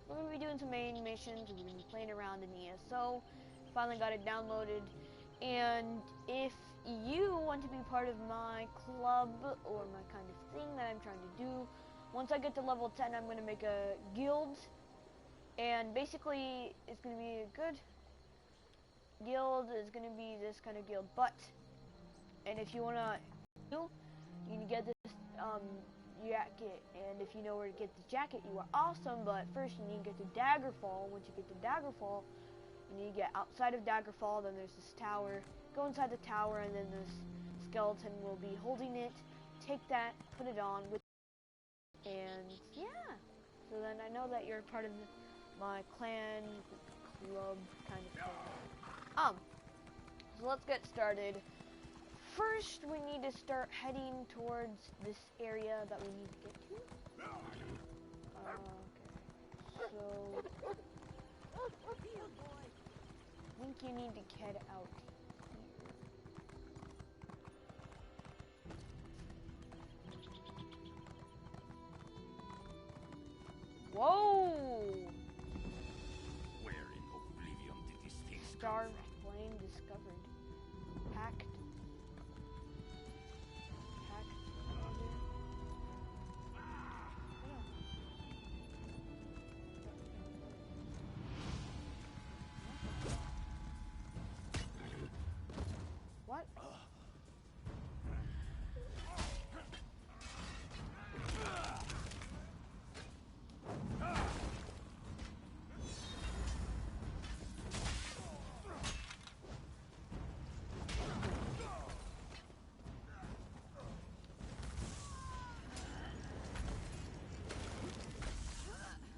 we're gonna be doing some main missions. We're gonna be playing around in ESO. Finally got it downloaded, and if you want to be part of my club or my kind of thing that I'm trying to do, once I get to level 10, I'm gonna make a guild, and basically it's gonna be a good guild. It's gonna be this kind of guild, and if you wanna do, you can get this jacket, and if you know where to get the jacket, you are awesome. But first you need to get to Daggerfall. Once you get to Daggerfall, you need to get outside of Daggerfall. Then there's this tower. Go inside the tower, and then this skeleton will be holding it. Take that, put it on with, and yeah. So then I know that you're part of my clan club kind of thing. So let's get started. First, we need to start heading towards this area that we need to get to. Okay. So I think you need to head out here. Whoa! Where in Oblivion did these things Starved flame discovered. Packed. What?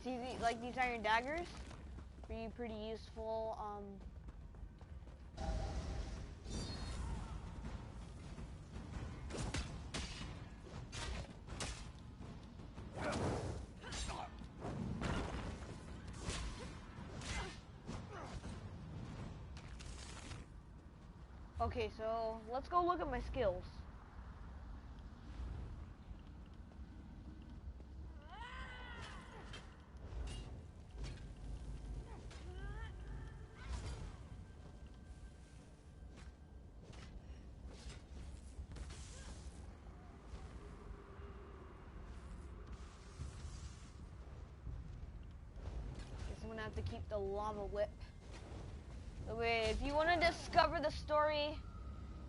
See, like these iron daggers, pretty useful. Okay, so let's go look at my skills. Guess I'm gonna have to keep the lava whip. The way, if you want to discover the story,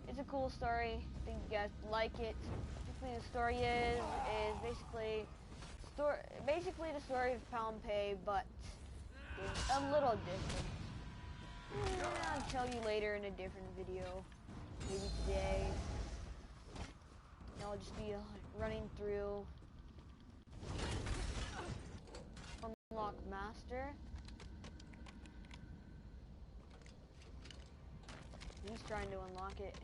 it's a cool story. I think you guys like it. Basically, the story is basically the story of Pompeii, but it's a little different. I'll tell you later in a different video, maybe today. I'll just be running through. Unlock master. He's trying to unlock it.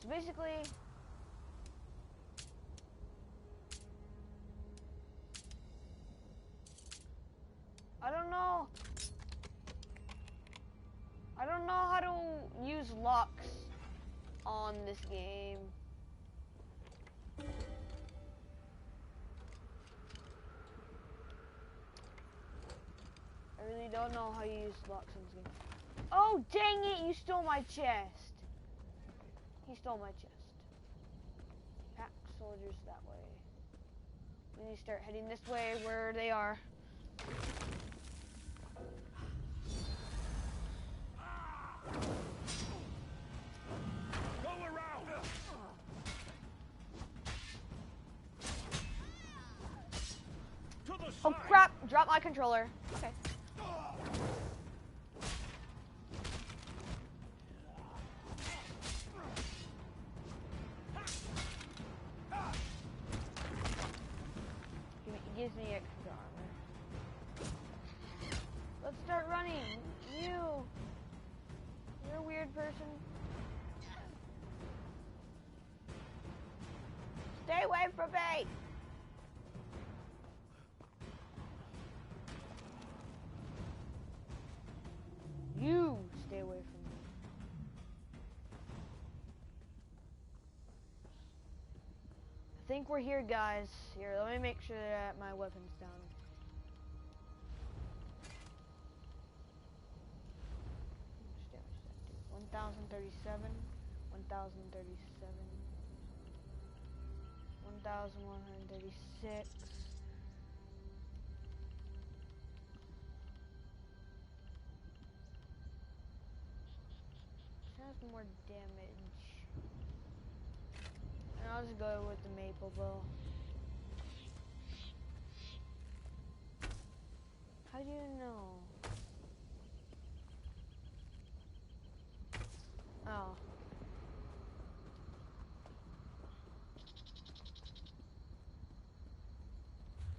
So basically, I don't know how to use locks on this game. I really don't know how you use locks in this game. Oh, dang it, you stole my chest. He stole my chest. Pack soldiers that way. We need to start heading this way where they are. Go around. To the Oh side. crap, drop my controller. Okay. It gives me extra armor. Let's start running. You're a weird person. Stay away from me! You stay away from me. think we're here, guys. Here, let me make sure that my weapon's down. How much damage does that do? 1,037, 1,037, 1,136. Has more damage. And I'll just go with the maple bow. How do you know? Oh.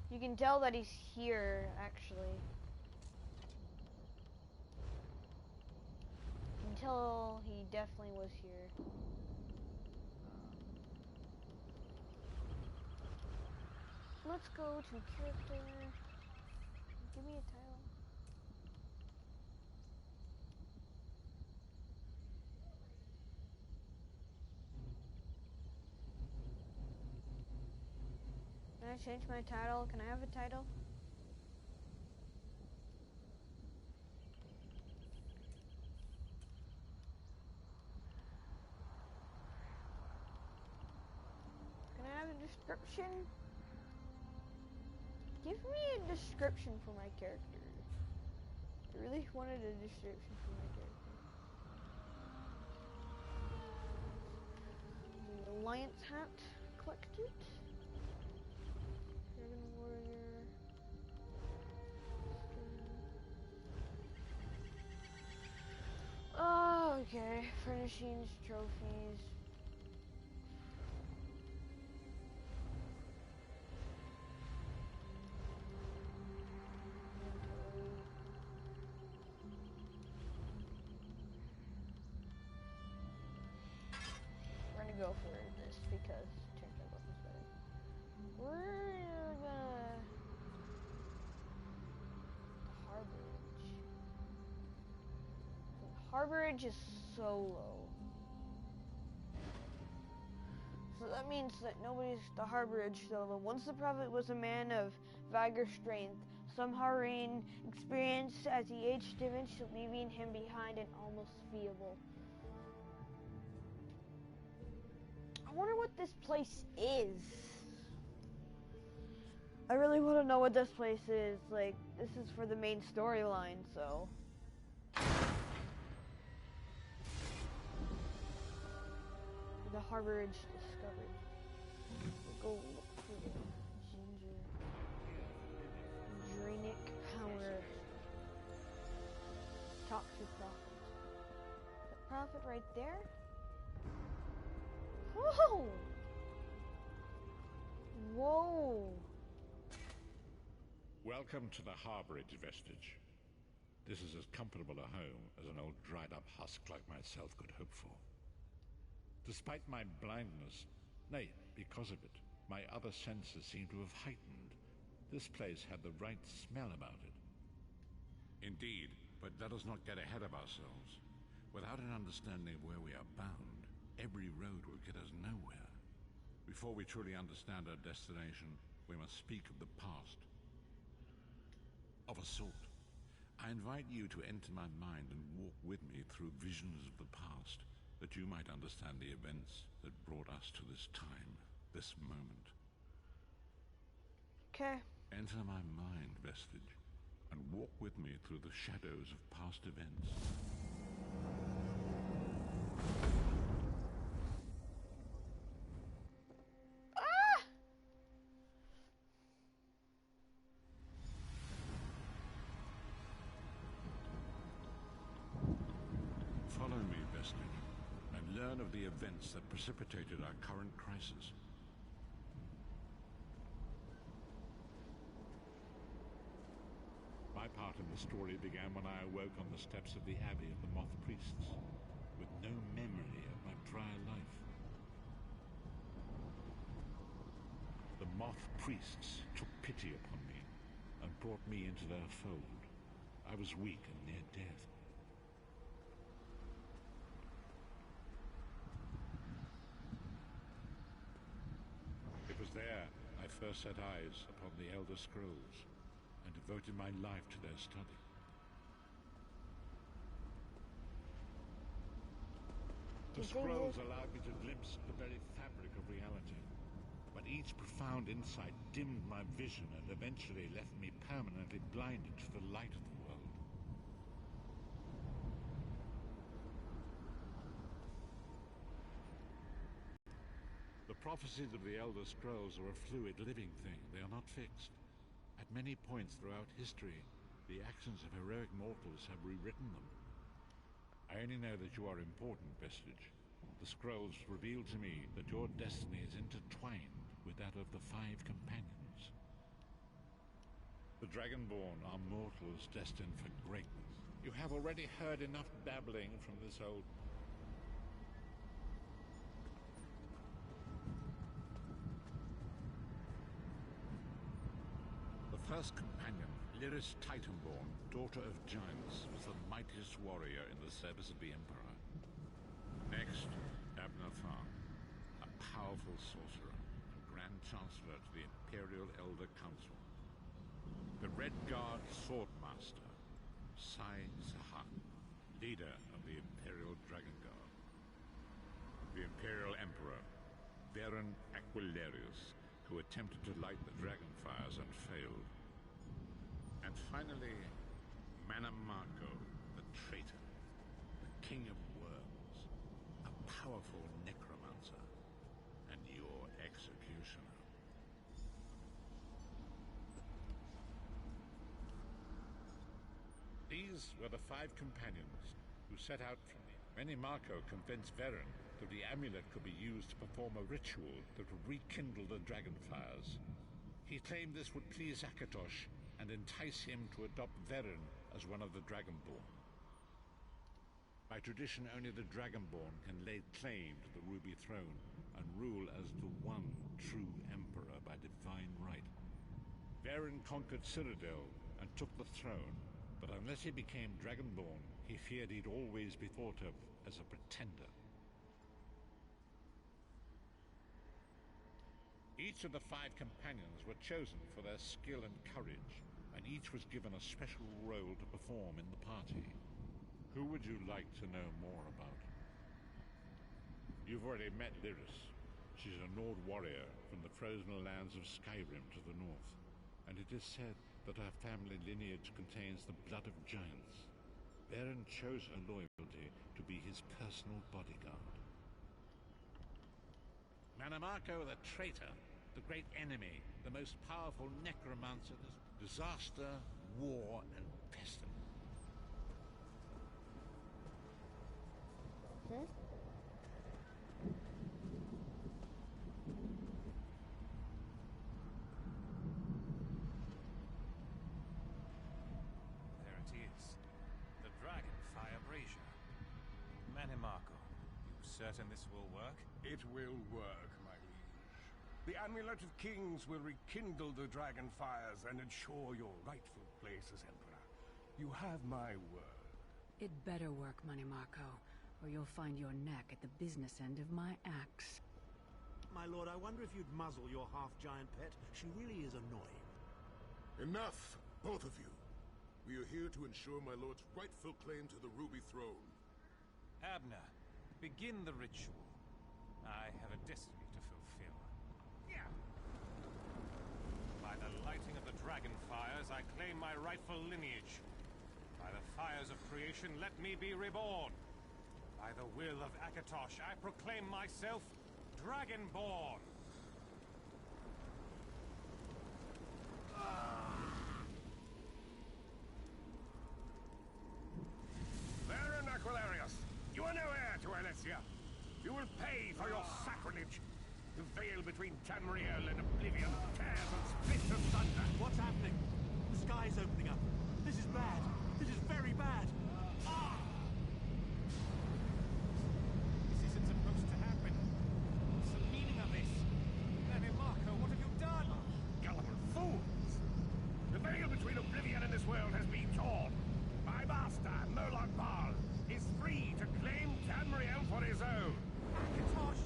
You can tell that he's here, actually. Until he definitely was here. Let's go to character. Give me a title. Can I change my title? Can I have a title? Can I have a description? Give me a description for my character. I really wanted a description for my character. The Alliance hat collected. Dragon Warrior. Oh, okay. Furnishings, trophies. We're gonna go for this because change my weapons better. We're gonna the harborage is so low. So that means that nobody's the harborage solo. Once the prophet was a man of vigor, strength, some Hareen experienced as he aged diminished, leaving him behind and almost feeble. I wonder what this place is. I really want to know what this place is. Like, this is for the main storyline, so. The harborage discovered. We'll go look for the ginger. Dranic power. Talk to prophet. The prophet right there? Whoa! Whoa! Welcome to the harborage, Vestige. This is as comfortable a home as an old dried-up husk like myself could hope for. Despite my blindness, nay, because of it, my other senses seem to have heightened. This place had the right smell about it. Indeed, but let us not get ahead of ourselves. Without an understanding of where we are bound, every road will get us nowhere. Before we truly understand our destination, we must speak of the past. Of a sort. I invite you to enter my mind and walk with me through visions of the past, that you might understand the events that brought us to this time, this moment. Okay. Enter my mind, Vestige, and walk with me through the shadows of past events. Follow me, Vestige, and learn of the events that precipitated our current crisis. My part in the story began when I awoke on the steps of the Abbey of the Moth Priests, with no memory of my prior life. The Moth Priests took pity upon me and brought me into their fold. I was weak and near death. It first set eyes upon the Elder Scrolls and devoted my life to their study. The scrolls allowed me to glimpse the very fabric of reality, but each profound insight dimmed my vision and eventually left me permanently blinded to the light of the world. The prophecies of the Elder Scrolls are a fluid, living thing. They are not fixed. At many points throughout history, the actions of heroic mortals have rewritten them. I only know that you are important, Vestige. The scrolls reveal to me that your destiny is intertwined with that of the Five Companions. The Dragonborn are mortals destined for greatness. You have already heard enough babbling from this old... The first companion, Lyris Titanborn, daughter of giants, was the mightiest warrior in the service of the Emperor. Next, Abner Tharn, a powerful sorcerer and Grand Chancellor to the Imperial Elder Council. The Red Guard Swordmaster, Sai Sahan, leader of the Imperial Dragon Guard. The Imperial Emperor, Varen Aquilarius, who attempted to light the dragon fires and failed. And finally, Mannimarco, the traitor, the king of worms, a powerful necromancer, and your executioner. These were the Five Companions who set out from me. Mannimarco convinced Varen that the amulet could be used to perform a ritual that would rekindle the dragon fires. He claimed this would please Akatosh and entice him to adopt Varen as one of the Dragonborn. By tradition, only the Dragonborn can lay claim to the Ruby Throne and rule as the one true Emperor by divine right. Varen conquered Cyrodiil and took the throne, but unless he became Dragonborn, he feared he'd always be thought of as a pretender. Each of the Five Companions were chosen for their skill and courage, and each was given a special role to perform in the party. Who would you like to know more about? You've already met Lyris. She's a Nord warrior from the frozen lands of Skyrim to the north, and it is said that her family lineage contains the blood of giants. Varen chose her loyalty to be his personal bodyguard. Mannimarco the traitor, the great enemy, the most powerful necromancer, disaster, war, and pestilence. There it is. The Dragonfire Brazier. Mannimarco, you certain this will work? It will work, my liege. The Amulet of Kings will rekindle the dragon fires and ensure your rightful place as Emperor. You have my word. It better work, Mannimarco, or you'll find your neck at the business end of my axe. My lord, I wonder if you'd muzzle your half-giant pet. She really is annoying. Enough, both of you. We are here to ensure my lord's rightful claim to the Ruby Throne. Abner, begin the ritual. I have a destiny to fulfill. Yeah. By the lighting of the dragon fires, I claim my rightful lineage. By the fires of creation, let me be reborn. By the will of Akatosh, I proclaim myself Dragonborn. Varen Aquilarius, you are no heir to Alessia. You will pay for your sacrilege. The veil between Tamriel and Oblivion tears and splits asunder. What's happening? The sky's opening up. This is bad. This is very bad. This isn't supposed to happen. What's the meaning of this? Mannimarco, what have you done? Gullible fools! The veil between Oblivion and this world has been torn. My master, Murloc Bal, is free to claim Tamriel for his own. Akatosh,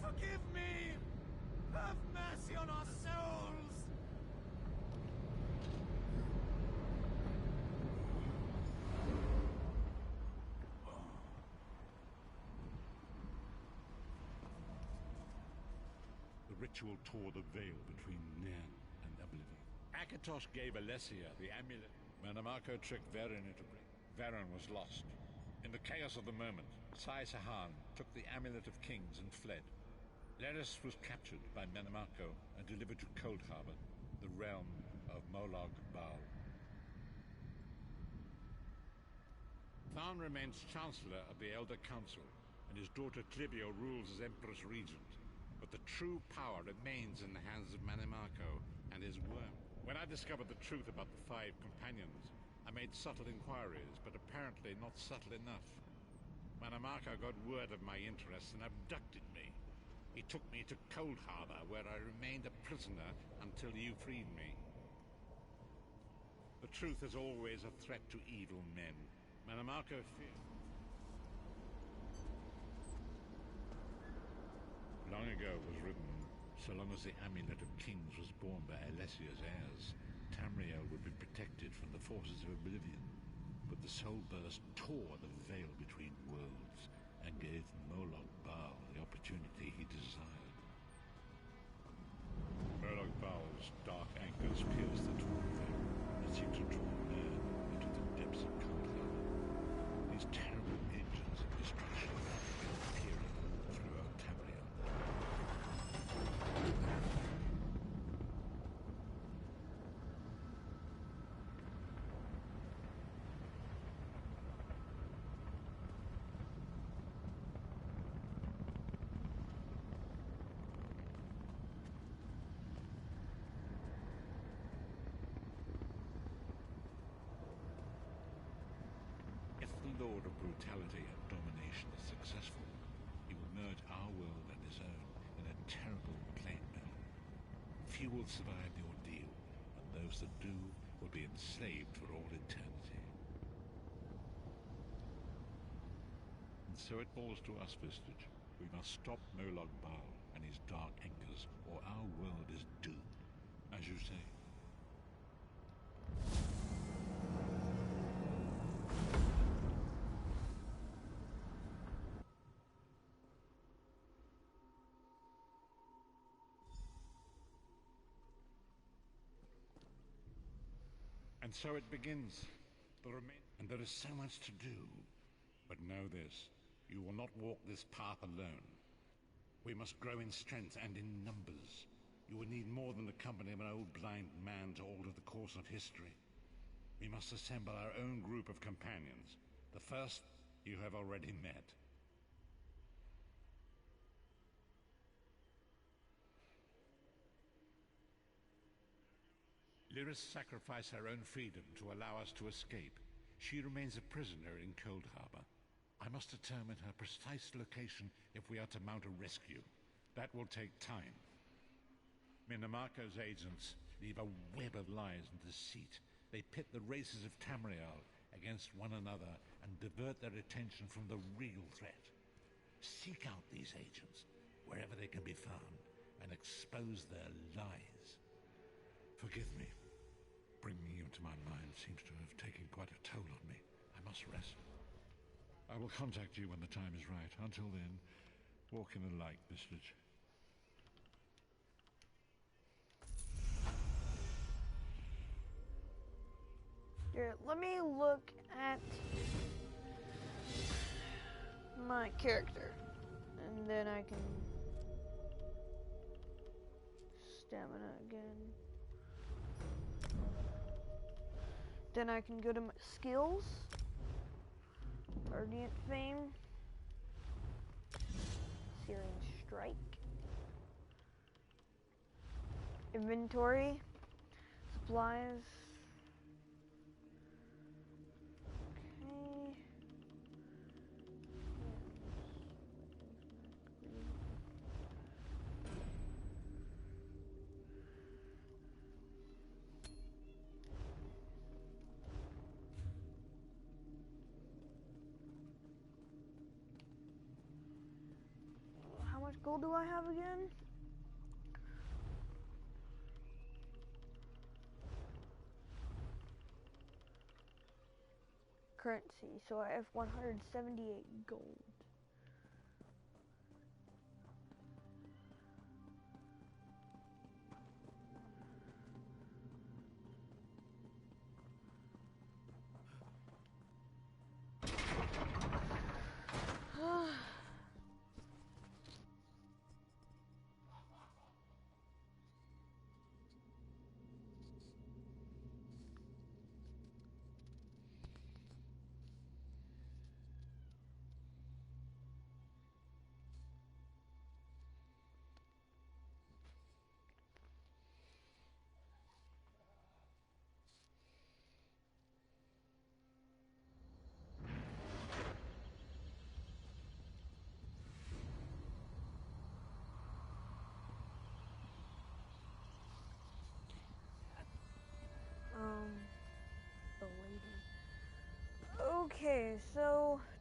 forgive me! Have mercy on our souls! ritual tore the veil between Nairn and Oblivion. Akatosh gave Alessia the amulet. Manamako tricked Varen into break. Varen was lost. In the chaos of the moment, Sai Sahan took the Amulet of Kings and fled. Leris was captured by Manamako and delivered to Cold Harbor, the realm of Molag Bal. Tharn remains Chancellor of the Elder Council, and his daughter Clibio rules as Empress Regent. But the true power remains in the hands of Manamako and his worm. When I discovered the truth about the 5 companions, I made subtle inquiries, but apparently not subtle enough. Manamako got word of my interests and abducted me. He took me to Cold Harbor, where I remained a prisoner until you freed me. The truth is always a threat to evil men. Manamako feared. Long ago was written, so long as the Amulet of Kings was borne by Alessia's heirs, Tamriel would be protected from the forces of Oblivion. But the Soul Burst tore the veil between worlds and gave Molag Bal the opportunity he desired. Molag Bal's dark anchors pierced the torn veil and seemed to draw man into the depths of Cold Harbor. These terrible engines of destruction began appearing throughout Tamriel. The Lord of Brutality and Domination is successful, he will merge our world and his own in a terrible plain battle. Few will survive the ordeal, and those that do will be enslaved for all eternity. And so it falls to us, Vistage. We must stop Molag Bal and his dark anchors, or our world is doomed, as you say. And so it begins. And there is so much to do. But know this, you will not walk this path alone. We must grow in strength and in numbers. You will need more than the company of an old blind man to alter the course of history. We must assemble our own group of companions. The first you have already met. Lyris sacrificed her own freedom to allow us to escape. She remains a prisoner in Cold Harbor. I must determine her precise location if we are to mount a rescue. That will take time. Minamako's agents leave a web of lies and deceit. They pit the races of Tamriel against one another and divert their attention from the real threat. Seek out these agents wherever they can be found and expose their lies. Forgive me. Bringing you into my mind seems to have taken quite a toll on me. I must rest. I will contact you when the time is right. Until then, walk in the light, Vistage. Here, let me look at my character, and then I can stamina again. Then I can go to my skills, Guardian Fame, Searing Strike, Inventory, Supplies. Okay. How much gold do I have again? Currency, so I have 178 gold.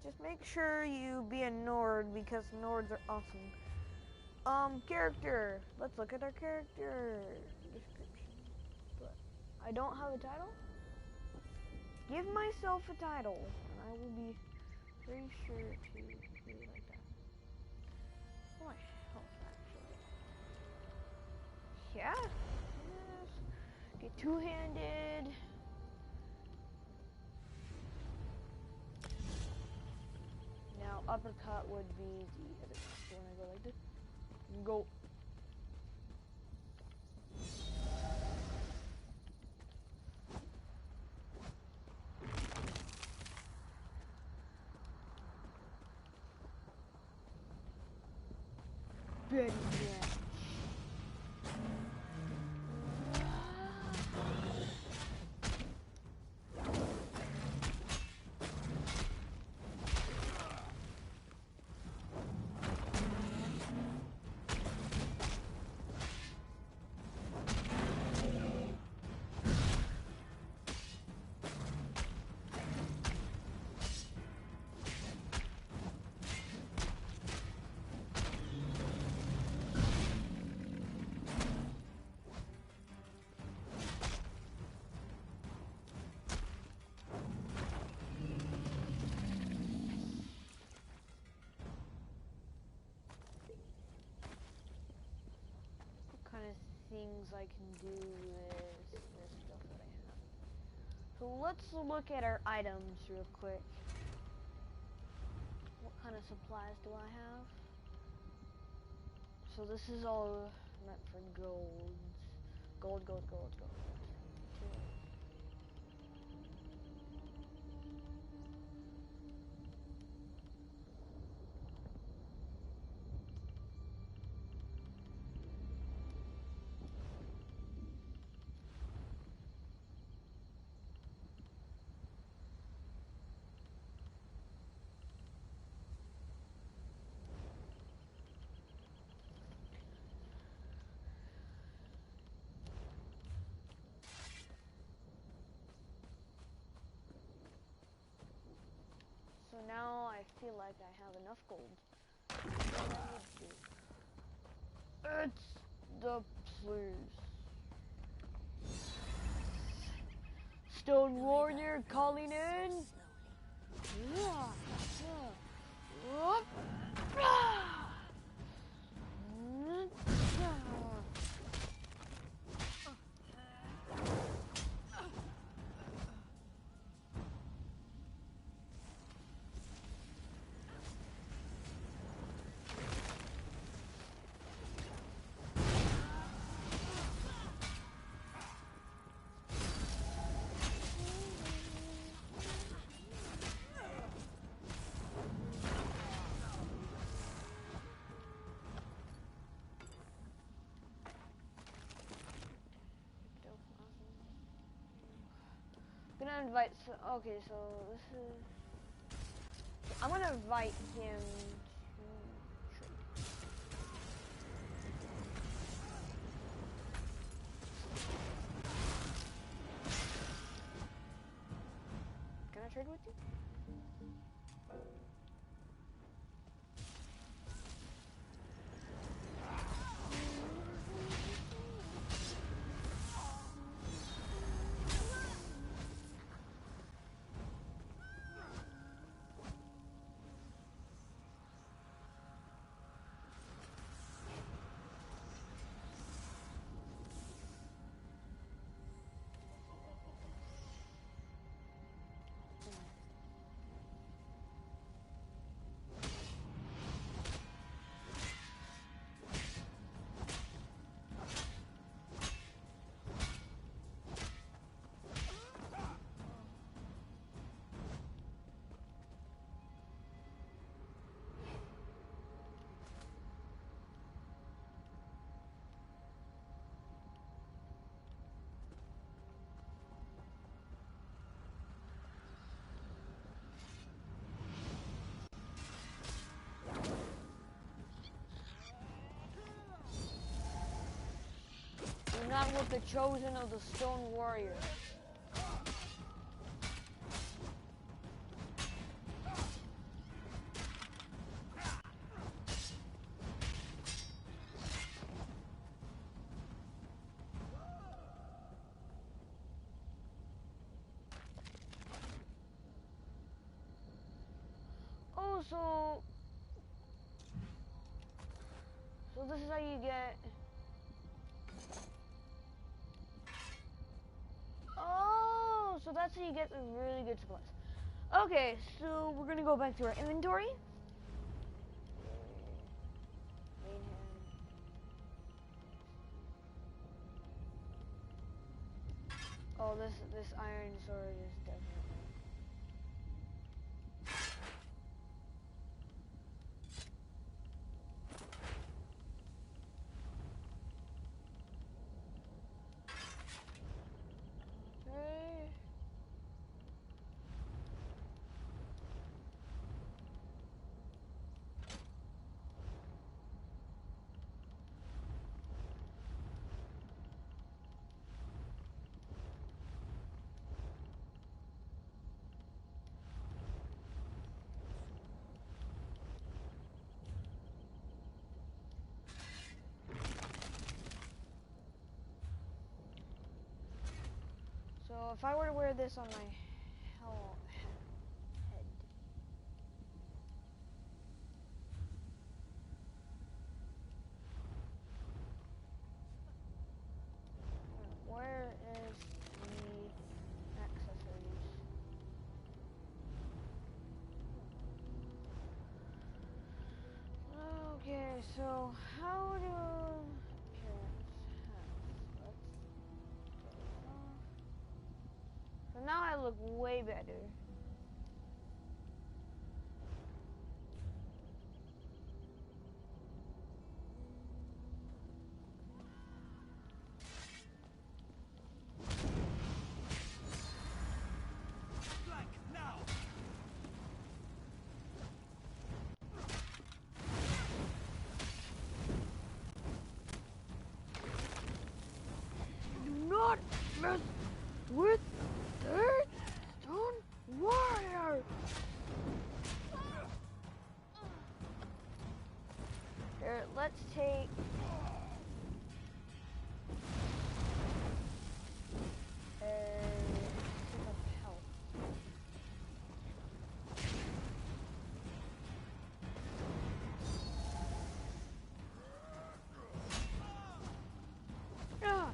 Just make sure you be a Nord because Nords are awesome. Character. Let's look at our character description. But I don't have a title. Give myself a title, and I will be very sure to do it like that. Oh, my health, actually. Yeah. Yes. Get two-handed. Now, uppercut would be the other one. So when I go like this, go. Ready, yeah. Things I can do with this stuff that I have. So let's look at our items real quick. What kind of supplies do I have? So this is all meant for gold. Gold. So now I feel like I have enough gold. It's the please. Stone Warrior calling in. Gonna invite. Okay, so this is. I'm gonna invite him to trade. Can I trade with you? Not with the chosen of the Stone Warrior. Oh, so this is how you get. Oh, so that's how you get the really good supplies. Okay, so we're gonna go back to our inventory. Oh, this iron sword is definitely. Okay. So if I were to wear this on my head. Where is the accessories? Okay, so how do appearance have? Let's so now I look way better. Do not mess with Third Stone Warrior! Here, let's take... sip of health. Ah!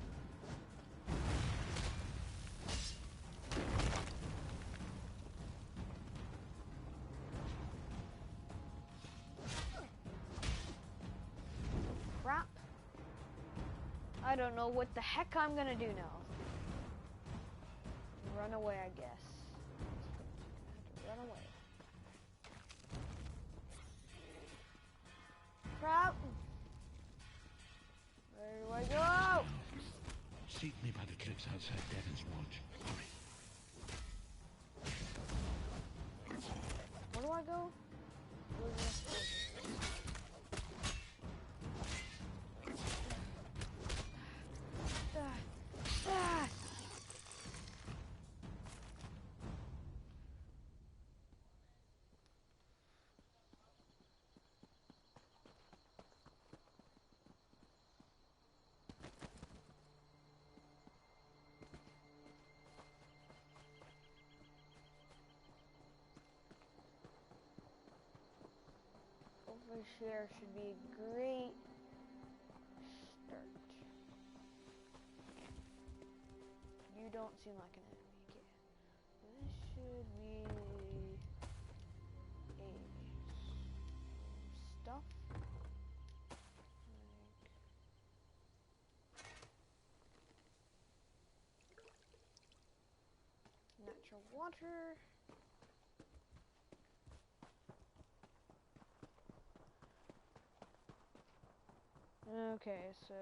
Crap. I don't know what the heck I'm gonna do now. Run away, I guess. Run away. Crap. Where do I go? Seek me by the cliffs outside Devin's Watch. Hurry. Where do I go? Overshare should be a great start. You don't seem like an enemy. Okay. This should be a stuff. Like natural water. Okay, so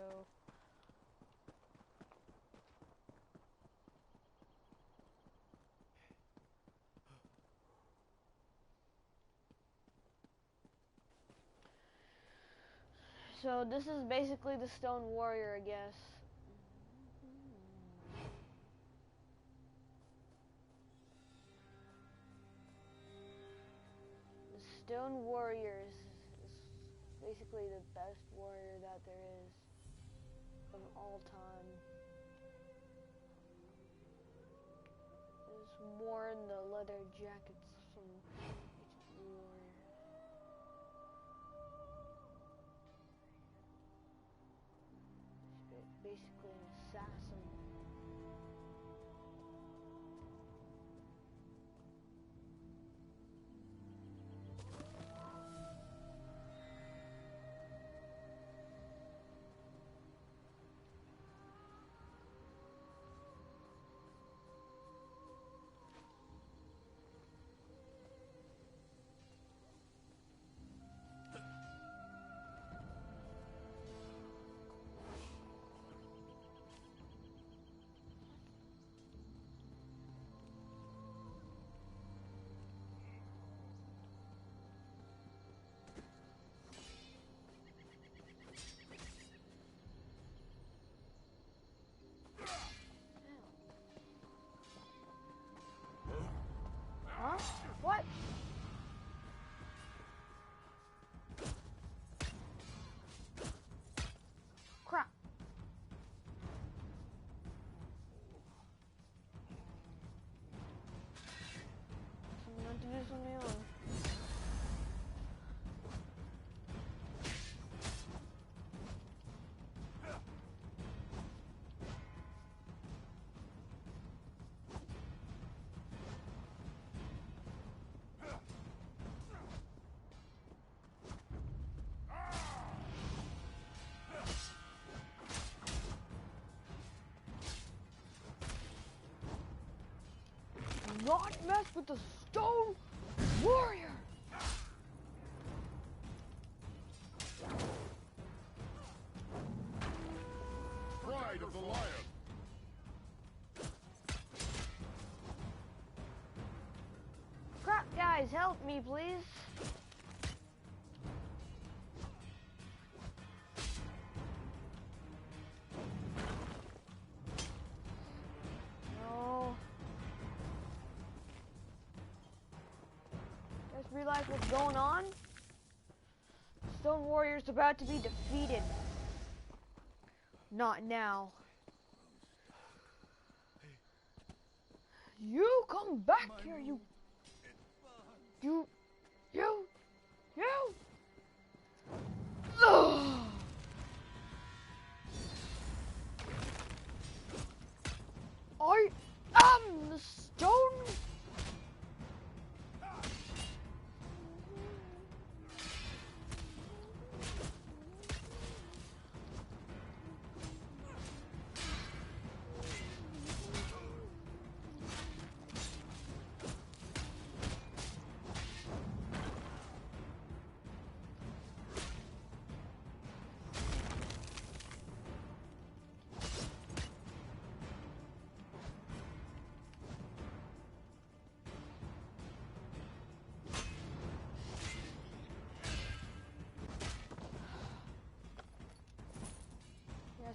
this is basically the Stone Warrior, I guess. The Stone Warrior is basically the best warrior that there is of all time. Is worn the leather jackets from HP Warrior. basically an assassin. Huh? What? Crap. I'm going to do this on my own. Not mess with the Stone Warrior! Pride of the Lion! Crap, guys, help me, please. No. Guys, realize what's going on? Stone Warrior's about to be defeated. Not now. You come back here, you. Ugh. I am the Stone.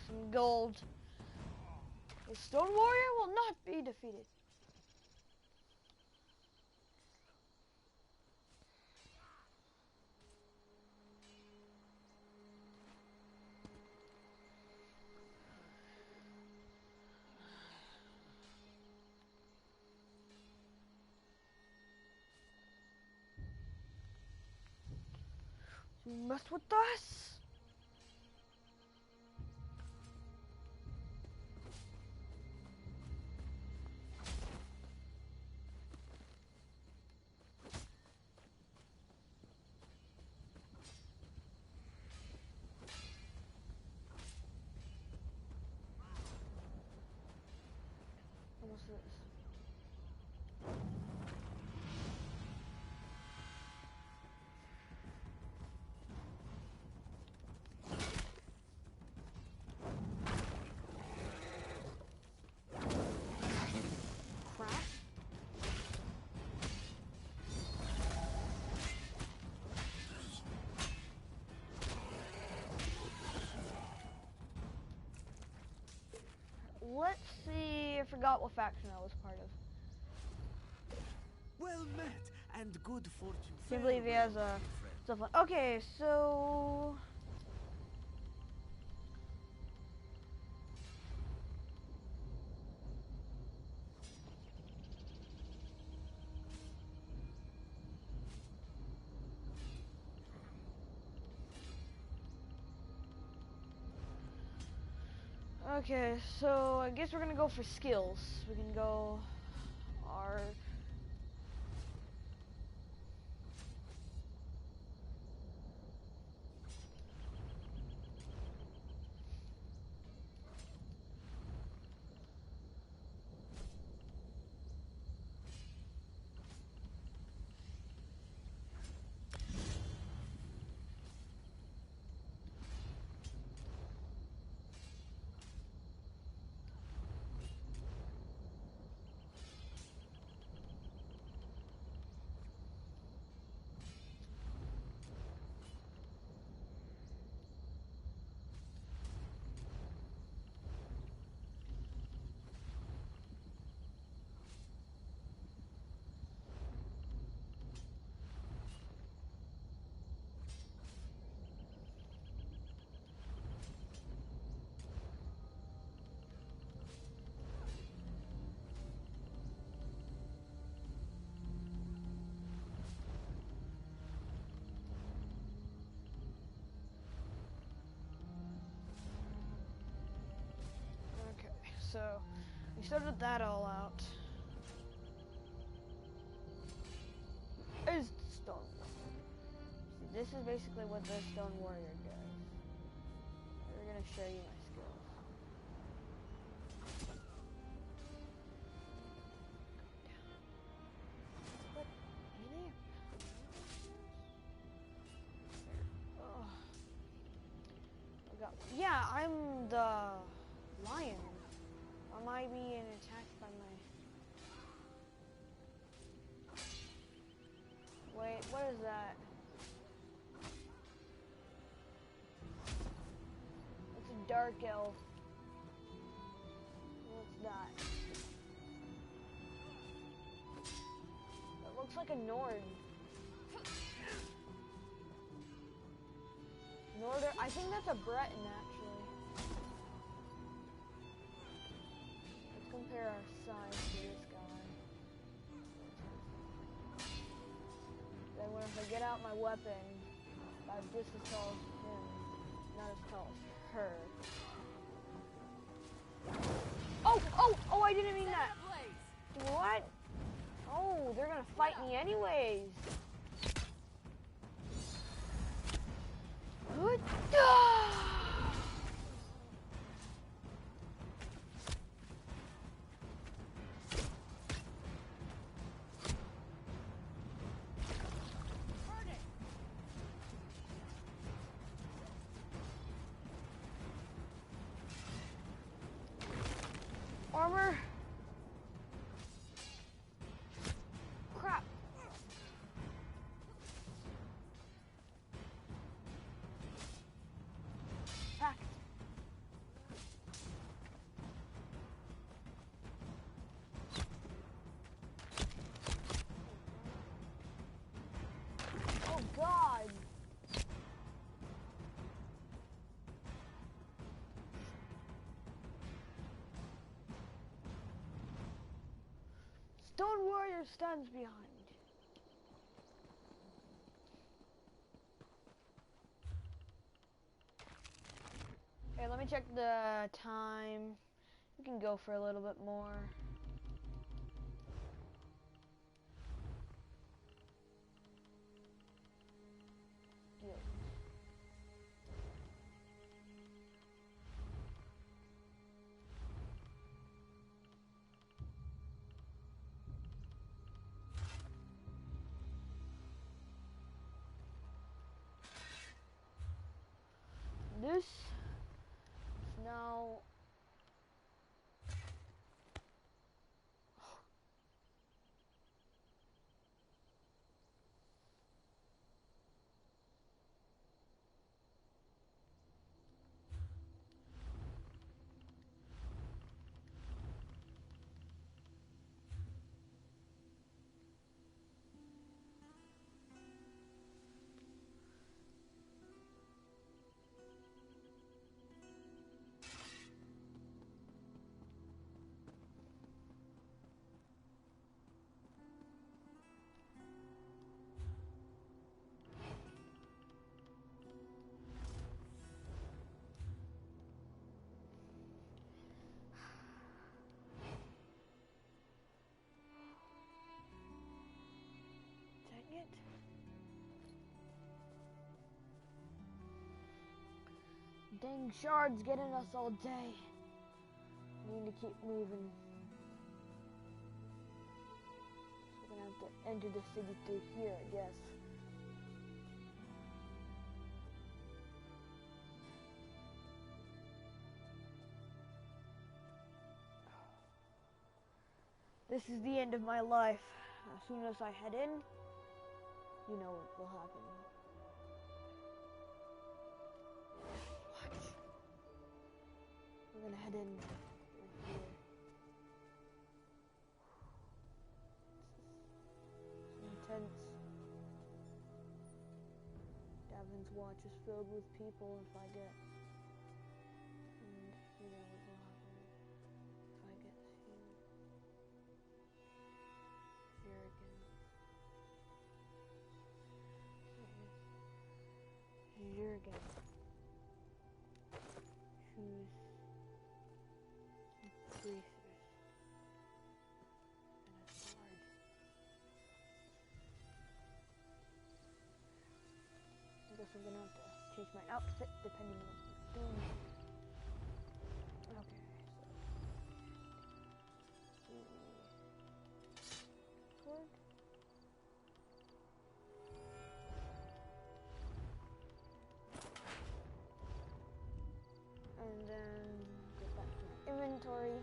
Some gold. The Stone Warrior will not be defeated. You mess with us? What's this? Crap. Let's see. I forgot what faction I was part of. Well met, and good fortune. Can't believe he has a stuff like. Okay, so. Okay, so I guess we're gonna go for skills. We can go our so we sorted that all out. Is Stone Warrior. See, this is basically what the Stone Warrior does. We're gonna show you my skills. What? Any? Oh. Yeah, I'm the lion. Am I being attacked by my... Wait, what is that? It's a dark elf. What's that? It looks like a Nord. Norder, I think that's a Breton actually. Let's compare our size to this guy. Then when if I get out my weapon, I'm just as tall as him, not as tall as her. Oh, I didn't mean that. What? Oh, they're gonna fight me anyways. Good. Armor. Crap. Packed. Oh God. Stone Warrior stands behind. Okay, let me check the time. We can go for a little bit more. Good. This is now Dang shards getting us all day. We need to keep moving. So we're gonna have to enter the city through here, I guess. This is the end of my life. As soon as I head in, you know what will happen. Watch. We're gonna head in right here. It's intense. Davin's watch is filled with people if I get. And you know what will happen if I get here. Here again. Here again. Shoes. Bracers. And a sword. I guess I'm gonna have to change my outfit depending on what I'm doing. Okay, so. Sword. And then get back to my inventory.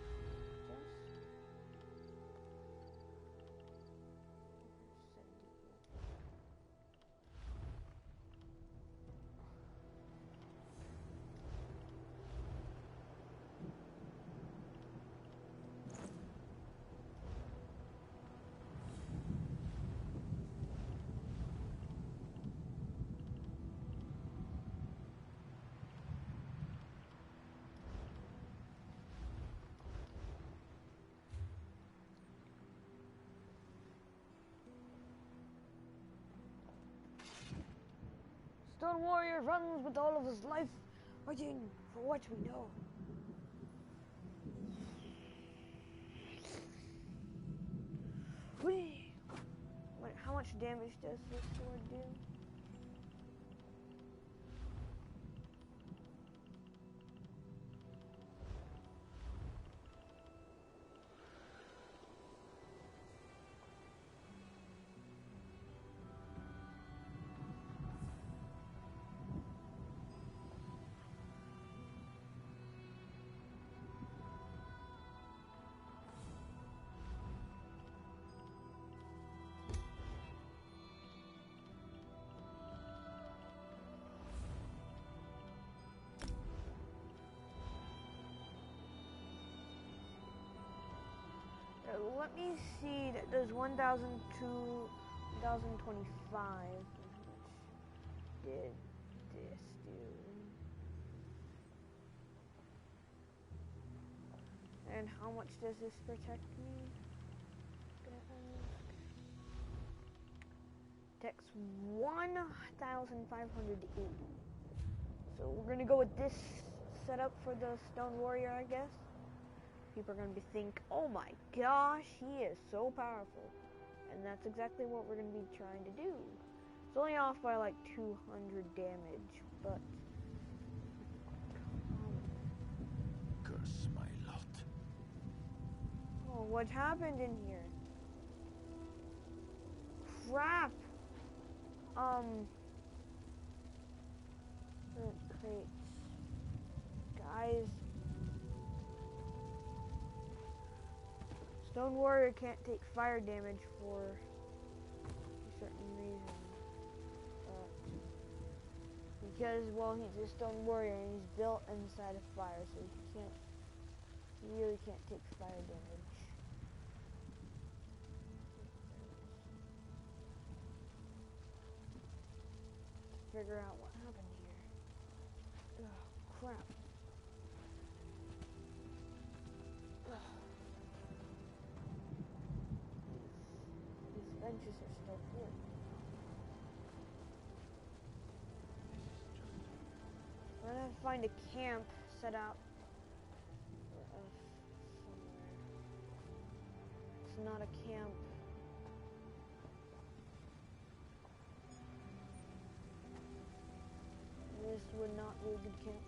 Stone Warrior runs with all of his life, fighting for what we know. Whee! Wait, how much damage does this sword do? Let me see, that does 1,025. Which did this do? And how much does this protect me? Protects 1,580. So we're gonna go with this setup for the Stone Warrior, I guess. People are going to think, oh my gosh, he is so powerful. And that's exactly what we're going to be trying to do. It's only off by like 200 damage, but... Curse my lot. Oh, what happened in here? Crap! Crates. Guys... Stone Warrior can't take fire damage for a certain reason. Because, well, he's a Stone Warrior and he's built inside of fire, so he really can't take fire damage. Let's figure out what happened here. Oh, crap. Benches are still here. We're gonna find a camp set up somewhere. It's not a camp. This would not be a good camp.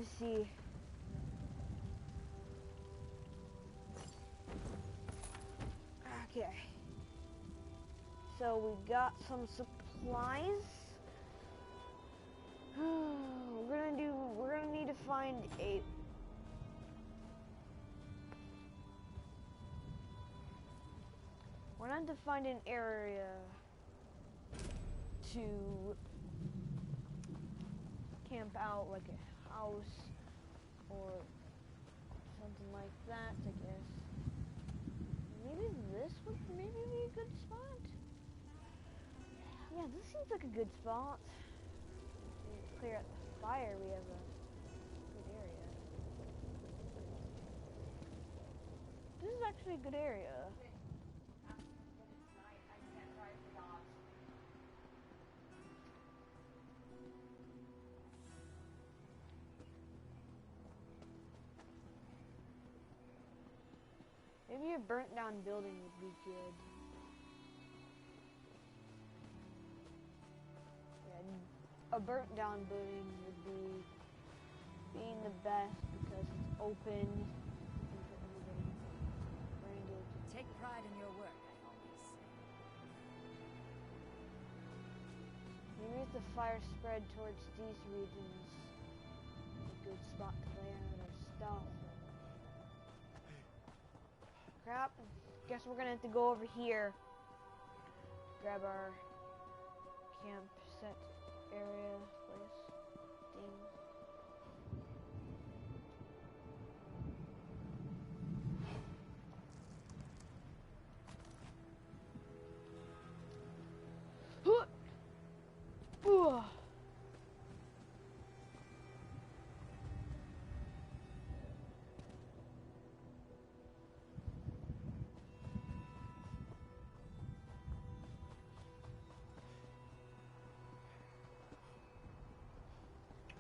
Let's see. Okay. So we got some supplies. We're gonna need to find a We're going to find an area to camp out, like a house or something like that, I guess. Maybe this would maybe be a good spot? Yeah, this seems like a good spot. Clear out the fire, we have a good area. This is actually a good area. Maybe a burnt down building would be good. Yeah, a burnt down building would be being the best because it's open and for everybody branded. Take pride in your work, I always say. Maybe if the fire spread towards these regions, a good spot to lay out our stuff. Crap. Guess we're gonna have to go over here. Grab our camp set area place thing.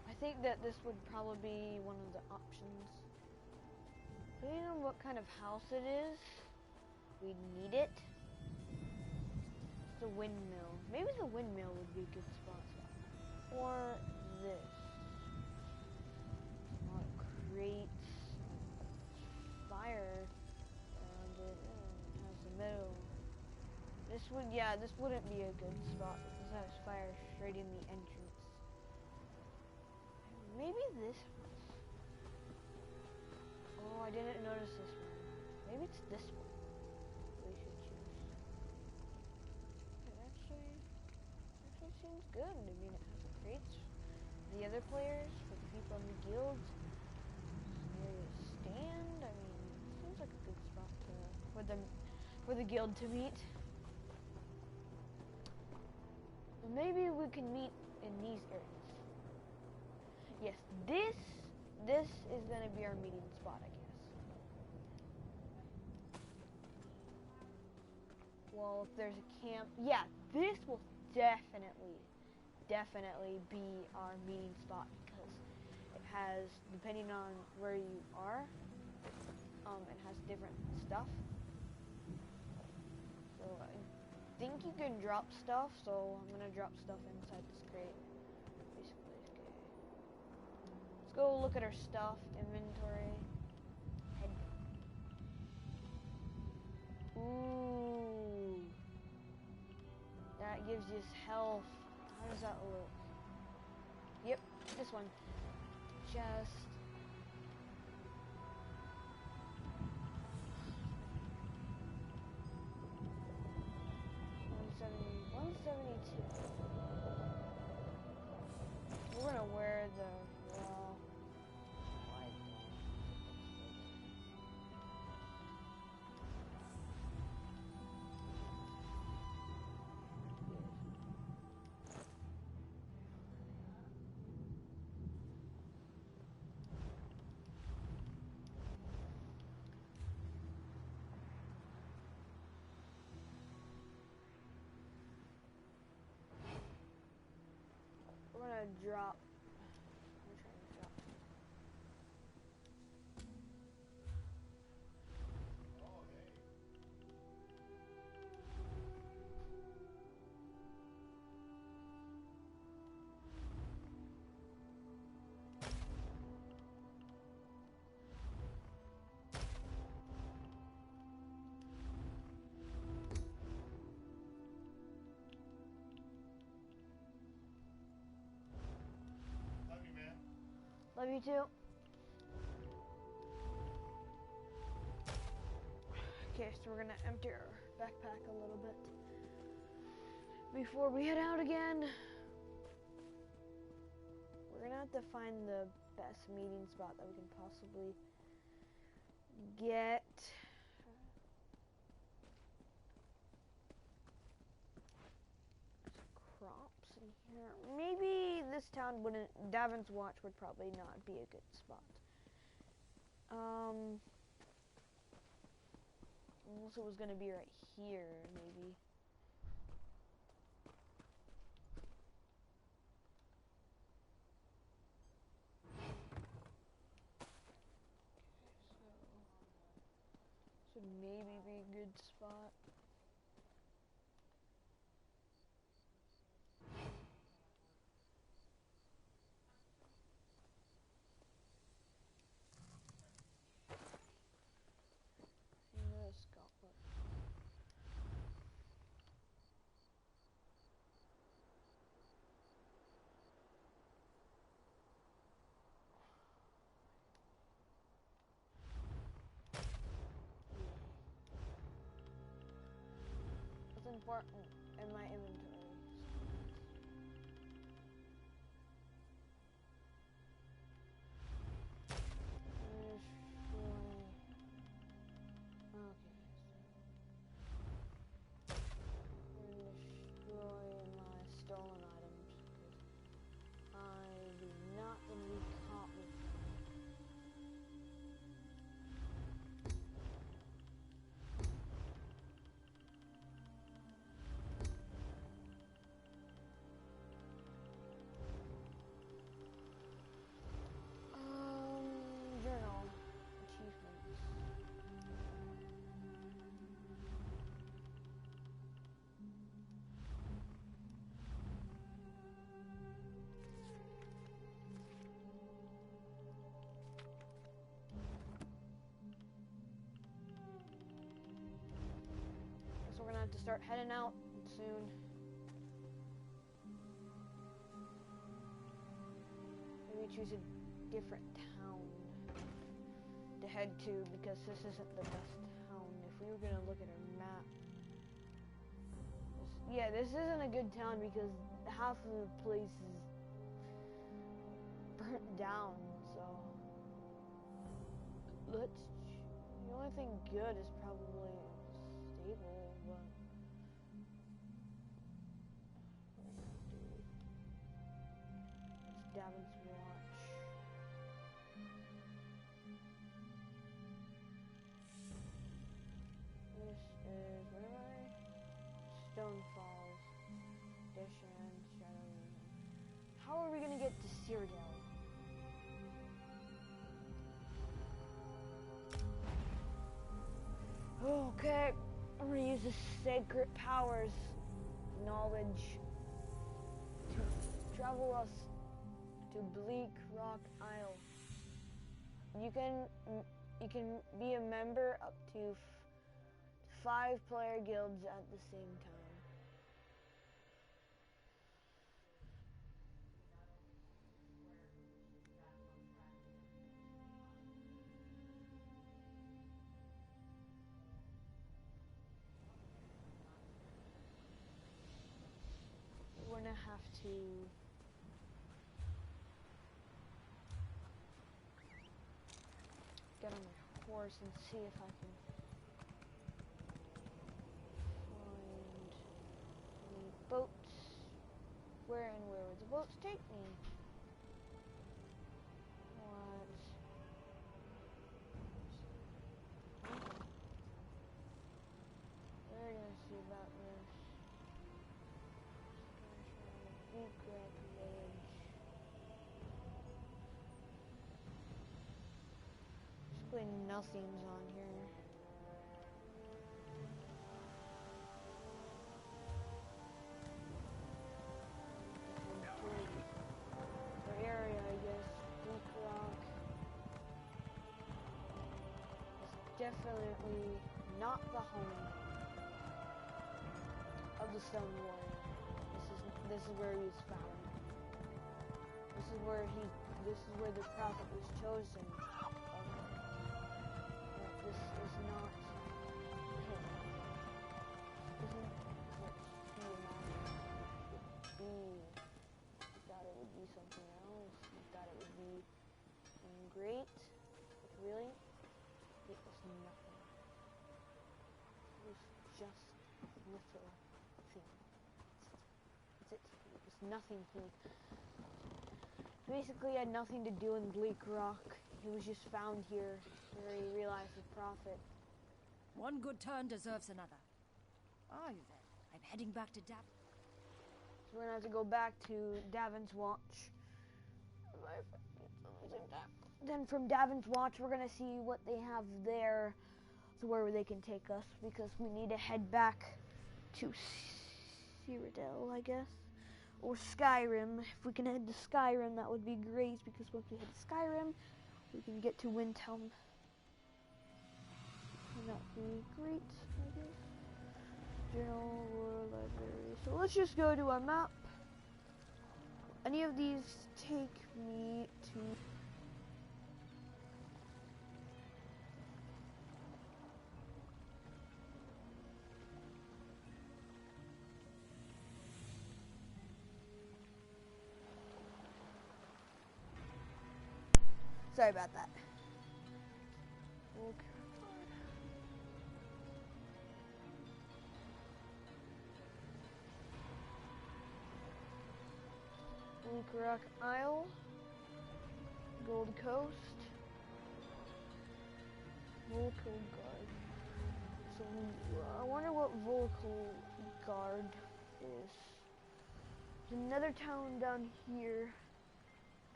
I think that this would probably be one of the options. Depending on what kind of house it is, we need it. It's the windmill. Maybe the windmill would be a good spot. Or this. A lot of crates. Fire around it. It has the middle. This wouldn't be a good spot. This has fire straight in the entrance. Maybe this one. Oh, I didn't notice this one. Maybe it's this one we should choose. It actually seems good. I mean, it has crates for the other players, for the people in the guild. There's an area to stand. I mean, it seems like a good spot for the guild to meet. Maybe we can meet in these areas. Yes, this is gonna be our meeting spot, I guess. Well, if there's a camp, yeah, this will definitely be our meeting spot because it has, depending on where you are, it has different stuff. So I think you can drop stuff, so I'm gonna drop stuff inside this crate. Go look at our stuff, inventory. Ooh. That gives you health. How does that look? Yep, this one. Just... 172. We're gonna wear the raw. We're gonna drop. I'm trying to drop. Love you too. Okay, so we're gonna empty our backpack a little bit before we head out again. We're gonna have to find the best meeting spot that we can possibly get. Crops in here. Maybe this town wouldn't. Davon's Watch would probably not be a good spot. Unless it was gonna be right here, maybe. Should maybe be a good spot. This gauntlet. What's important in my inventory? Destroy my stolen items because I do not want to be caught with them. Journal achievements. Guess we're gonna have to start heading out soon. Maybe choose a different town to head to because this isn't the best town. If we were gonna look at our map, yeah, this isn't a good town because half of the place is burnt down. So let's. The only thing good is probably stable, but. It's Davon's Watch. This is, where am I? Stone Falls. Deshan, Shadow. How are we gonna get to Cyrodiil? Okay, I'm gonna use the Sacred Powers knowledge to travel us to Bleak Rock Isle. You can be a member up to 5 player guilds at the same time. We're gonna have to get on my horse and see if I can find any boats. Where would the boats take me? What? We're gonna see about this. Secret village. Basically nothing's on here. The area, I guess. Bleak Rock. It's definitely not the home of the Stone Warrior. This is where he was found. This is where he this is where the prophet was chosen. This is not him. Isn't what he imagined it would be. He thought it would be something else. He thought it would be great. But really, it was nothing. It was just a little thing. That's it. It was nothing to me. Basically had nothing to do in Bleak Rock. He was just found here where he realized the prophet. One good turn deserves another. Are you then? I'm heading back to Davin. So we're gonna have to go back to Davin's Watch. Then from Davin's Watch, we're gonna see what they have there, to where they can take us, because we need to head back to Cyrodiil, I guess. Or Skyrim. If we can head to Skyrim, that would be great, because once we head to Skyrim, we can get to Windhelm. And that would be great, I guess. General World Library. So let's just go to our map. Any of these take me to... Sorry about that. Okay. Bleak Rock Isle, Gold Coast, Volkil Guard. So I wonder what Volkil Guard is. There's another town down here,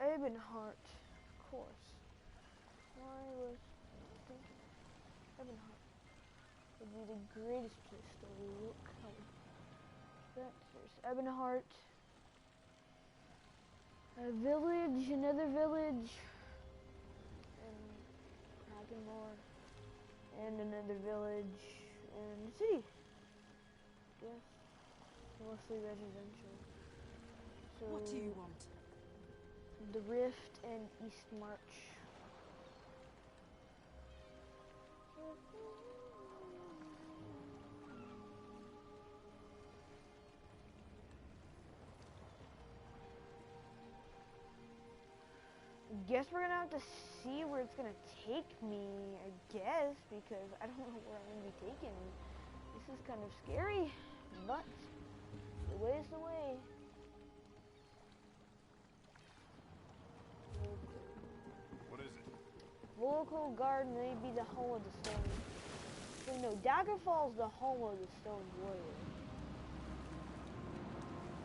Ebonheart, of course. Why was I thinking Ebonheart would be the greatest place to look. There's Ebonheart. A village, another village, and Hagenmore, and another village, and a city. Yes, mostly residential. So What do you want? The Rift and East March. Guess we're gonna have to see where it's gonna take me, I guess, because I don't know where I'm gonna be taken. This is kind of scary, but the way is the way. What is it? Volkil Guard may be the home of the Stone. So no, Daggerfall is the home of the Stone Warrior.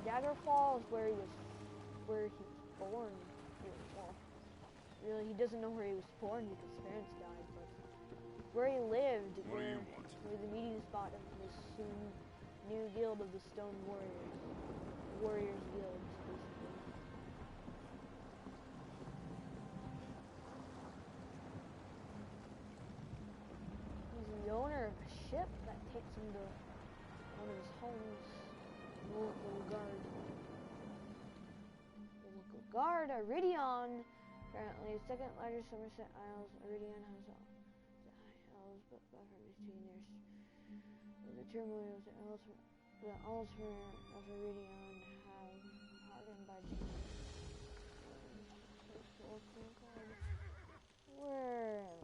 Daggerfall is where he was born. Well, really, he doesn't know where he was born because his parents died, but where he lived, What do you want? where the meeting spot of this new guild of the Stone Warriors. Warriors Guild, basically. He's the owner of a ship that takes him to one of his homes, Volkil Guard. Volkil Guard, Iridion, apparently the second largest Somerset Isles. Iridion has all the isles, but buffer between the turmoil of the isles of Iridion have hardened by change. Volkil Guard. Where am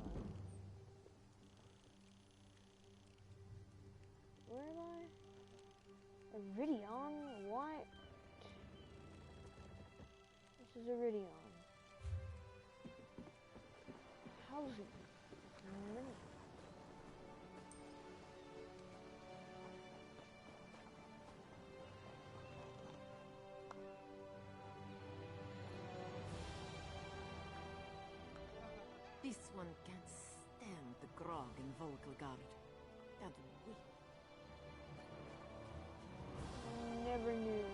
I? Where am I? Iridion? What? This is Iridion. Housing. Money. This one can't stand the grog in Volkil Guard. And we... Never knew.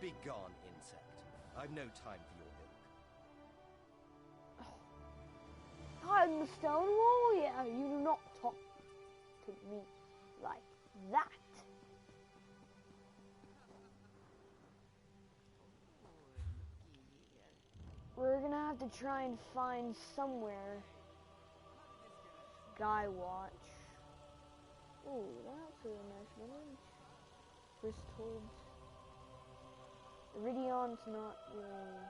Begone, insect. I've no time for your ilk. I'm the Stone Warrior. You do not talk to me like that. have to try and find somewhere. Skywatch. Oh, that's a nice village. Bristol. Iridion's not really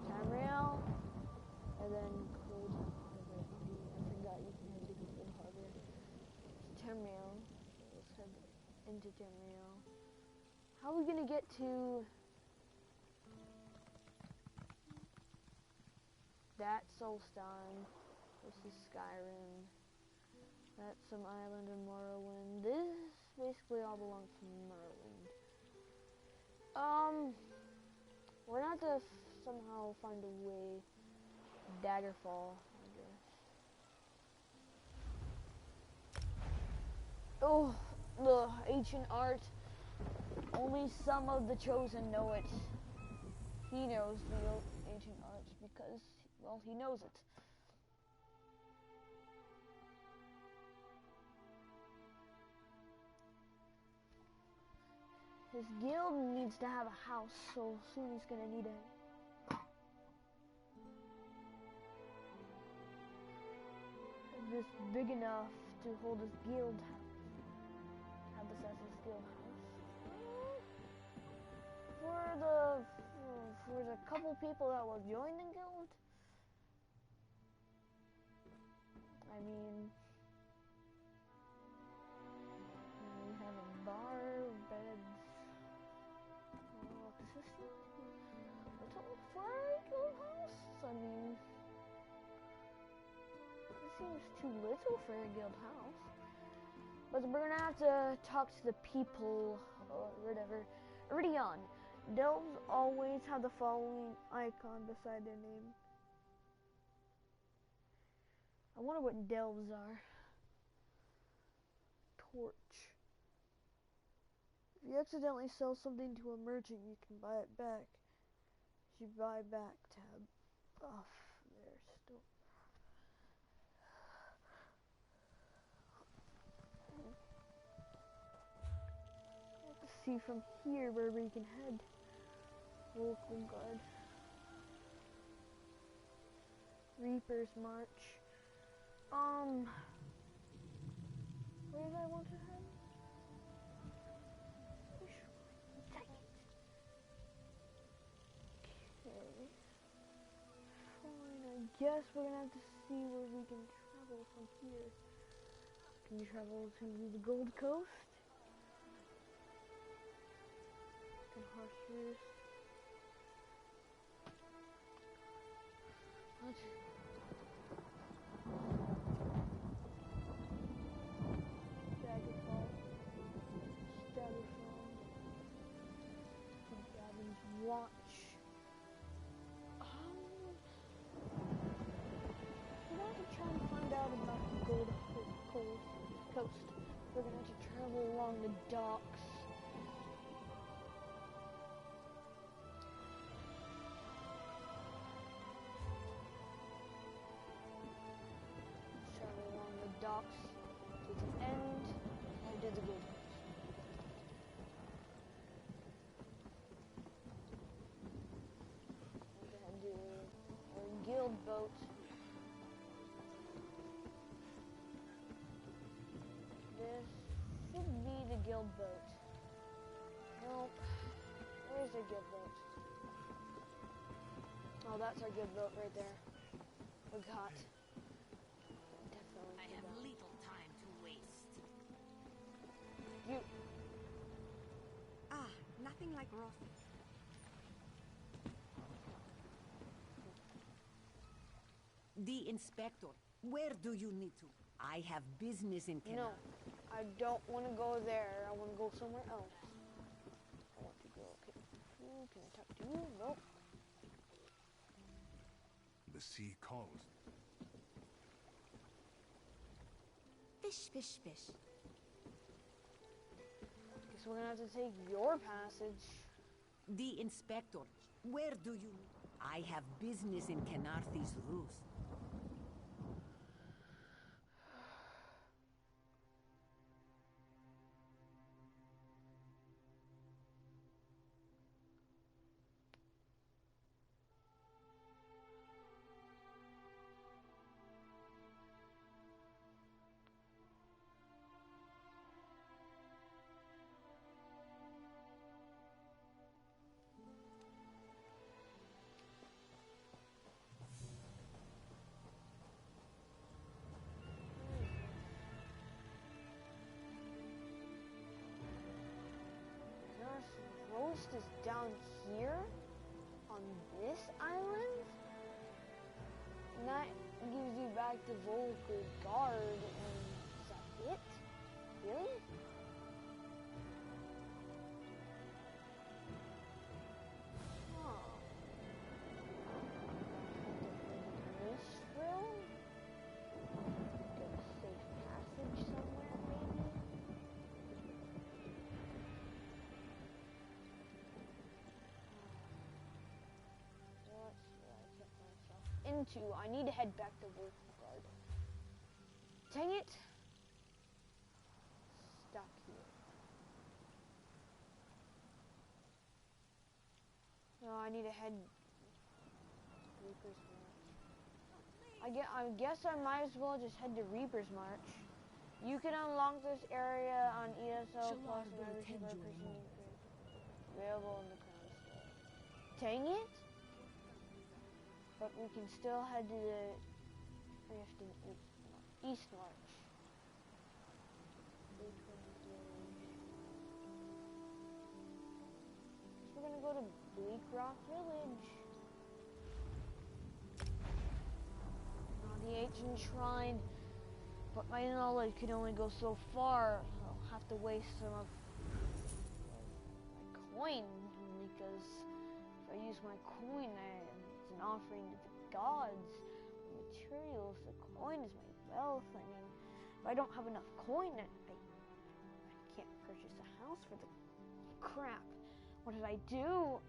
Tamriel, and then Cold Harbor. I forgot you can head to Cold Harbor. It's Tamriel. So let's head into Tamriel. How are we gonna get to that Solstheim? This is Skyrim. That's some island in Morrowind. This basically all belongs to Morrowind. We're gonna have to somehow find a way. Daggerfall, I guess. Oh, the ancient art. Only some of the chosen know it. He knows the ancient arts because, well, he knows it. His guild needs to have a house, so soon he's gonna need this big enough to hold his guild. Have this as his guild house. For the couple people that will join the guild, I mean, we have a bar, beds. For a guild house? I mean, it seems too little for a guild house. But we're gonna have to talk to the people, or whatever. Iridion. Delves always have the following icon beside their name. I wonder what delves are. Torch. If you accidentally sell something to a merchant, you can buy it back. You buy back tab off there still. Let's see from here where we can head. Local guard. Reaper's March. Where did I want to head? Dang it. Okay. Fine, I guess we're gonna have to see where we can travel from here. Can you travel to the Gold Coast? And Horse What? Daggerfall. Daggerfall. Gavin's Watch. We want to try and find out about the Gold Coast. We're gonna have to travel along the docks. Travel along the docks to the end and to the Gold Coast. We're gonna do our guild boat. This should be the guild boat. Nope. Where's the guild boat? Oh, that's our guild boat right there. Forgot. Definitely I have little time to waste. You. Ah, nothing like Roth. The inspector. Where do you need to? I have business in Canal. No, I don't want to go there. I want to go somewhere else. I want to go. Okay. Can I talk to you? Nope. The sea calls. Fish, fish, fish. Guess we're gonna have to take your passage. The inspector. Where do you? I have business in Canarthy's Roost. here on this island, and that gives you back to Volker Guard, and is that it? Really? Into. I need to head back to Wolfguard. Dang it! Stuck here. No, I need to head. Reaper's March. I guess I might as well just head to Reaper's March. You can unlock this area on ESO plus membership available in the Crown Store. Dang it! But we can still head to the East March. So we're gonna go to Bleak Rock Village. The ancient shrine, but my knowledge can only go so far. I'll have to waste some of my coin, because if I use my coin, it's an offering to the gods. The materials, the coin is my wealth. I mean, if I don't have enough coin, I can't purchase a house for the crap. What did I do?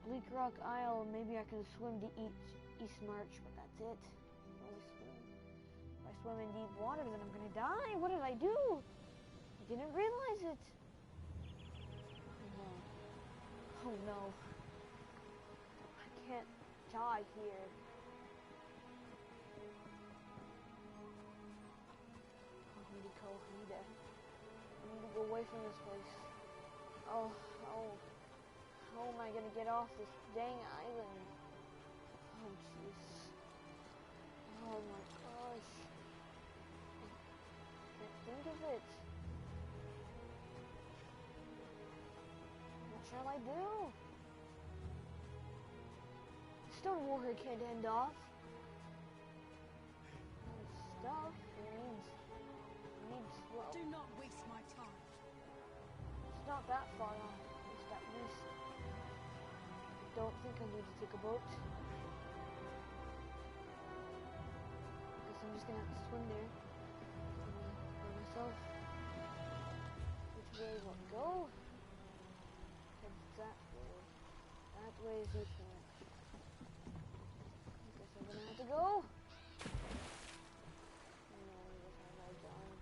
Bleak Rock Isle, maybe I can swim to East March, but that's it. Only swim. If I swim in deep water, then I'm gonna die. What did I do? I didn't realize it. Oh no. I can't die here. I need to go. I need to go away from this place. Oh. How am I gonna get off this dang island? Oh jeez. Oh my gosh. I can't think of it. What shall I do? Stonewalker can't end off. Stuff. It needs well. Do not waste my time. It's not that far off. It's at least. I don't think I need to take a boat. Guess I'm just gonna have to swim there. By myself. Which way will it go? Head that way. That way is East March. I guess I'm gonna have to go. No, what have I done?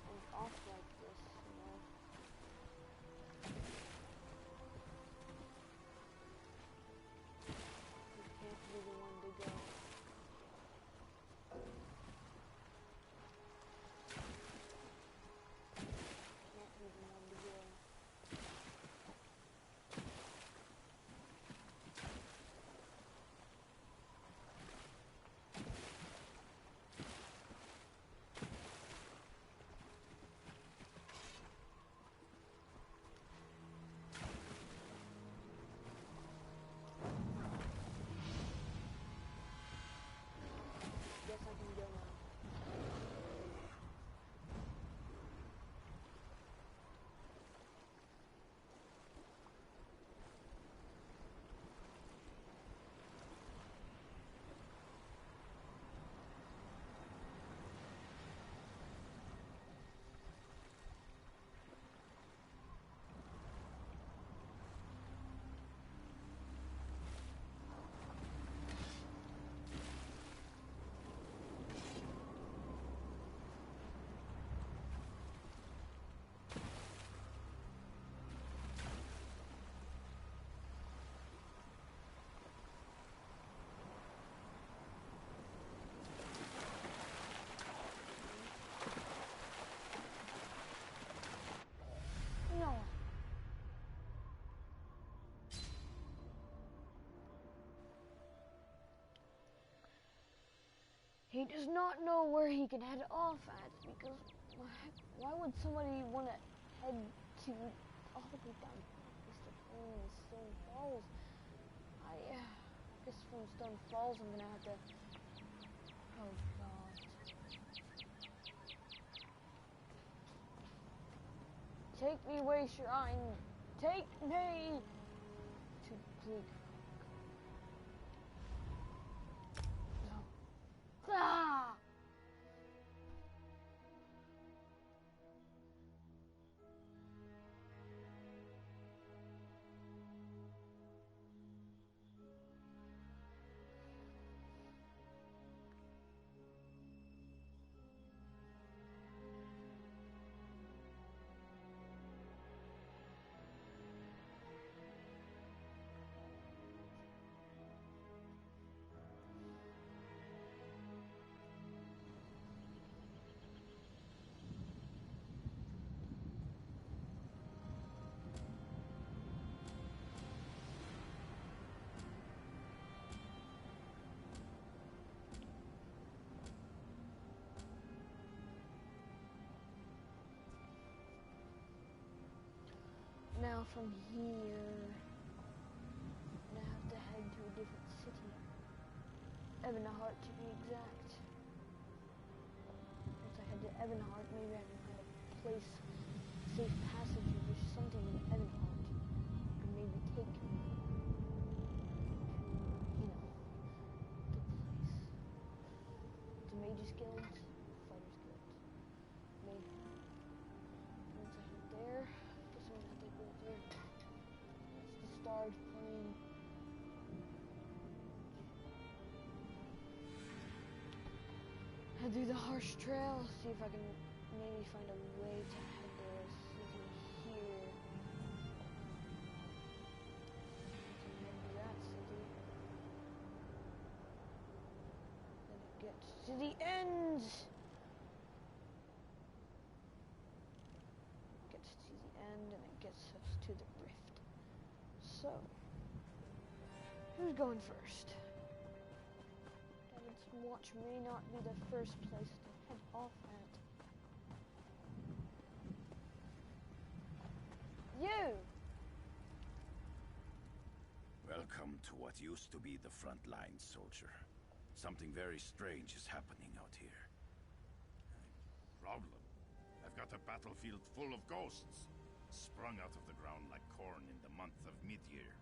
I'm off like this, you know. Can't be the one to go. Can't be the one to go. Guess I can go now. No. He does not know where he can head off at, because why would somebody want to head to all the way down Mr. Flame and Stone Falls. I guess from Stone Falls I'm gonna have to... Oh god. Take me, Wei Shrine! Take me to Bleak. No. Ah! Now from here, I'm gonna have to head to a different city. Ebonheart to be exact. Once I head to Ebonheart, maybe I can find a place, safe passage or something in Ebonheart. And maybe take me to, you know, the place. The Mages Guild, Fighters Guild. Maybe. Once I head there, guess I'm gonna have to go through. It's the starred plane. Head through the Harsh Trail, see if I can maybe find a way to head there. City here. Head to that city. Then it gets to the end. Gets to the end and it gets us to the rift. So, who's going first? David's Watch may not be the first place to head off at. You! Welcome to what used to be the front line, soldier. Something very strange is happening out here. Problem? I've got a battlefield full of ghosts, sprung out of the ground like corn in the month of mid-year.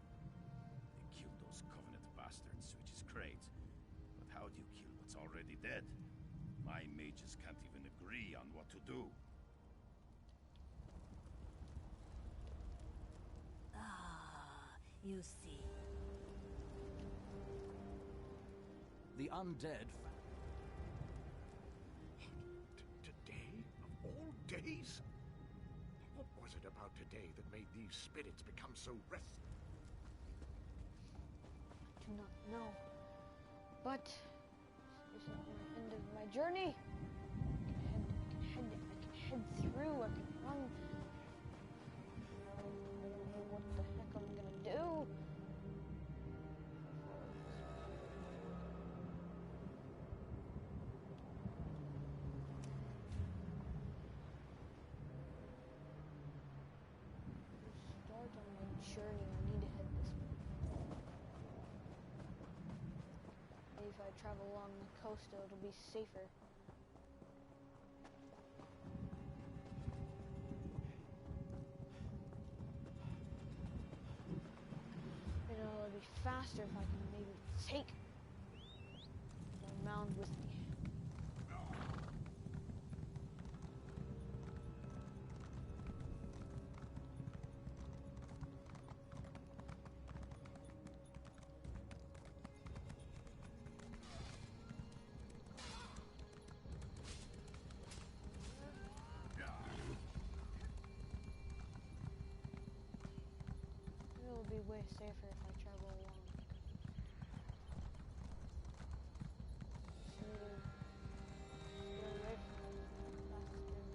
They killed those Covenant bastards, which is great. But how do you kill what's already dead? My mages can't even agree on what to do. Ah, you see. The undead... Today? Of all days? What was it about today that made these spirits become so restless? I do not know. But this isn't the end of my journey. I can head through, I can run. I don't know what the heck I'm gonna do. Start on my journey, I need to head this way. Maybe if I travel along the coast, it'll be safer. You know, it'll be faster if I can maybe take my mound with me. It'll be way safer if I travel along. Smoother. Get away from those bastards.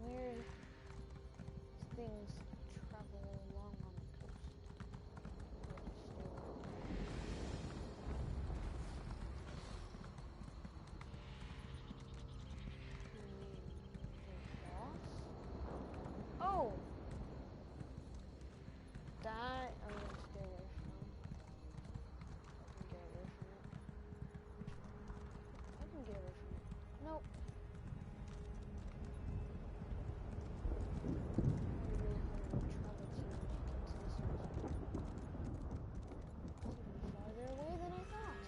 Weird things travel along on the coast. The boss? Oh! Nope. Farther away than I thought.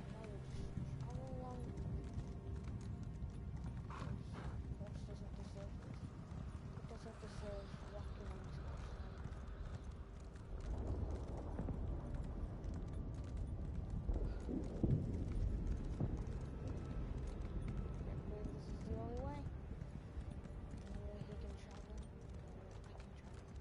I would just travel along. Horse doesn't deserve it. It doesn't deserve walking on this horse. I believe this is the only way. The only way he can travel, the only way I can travel.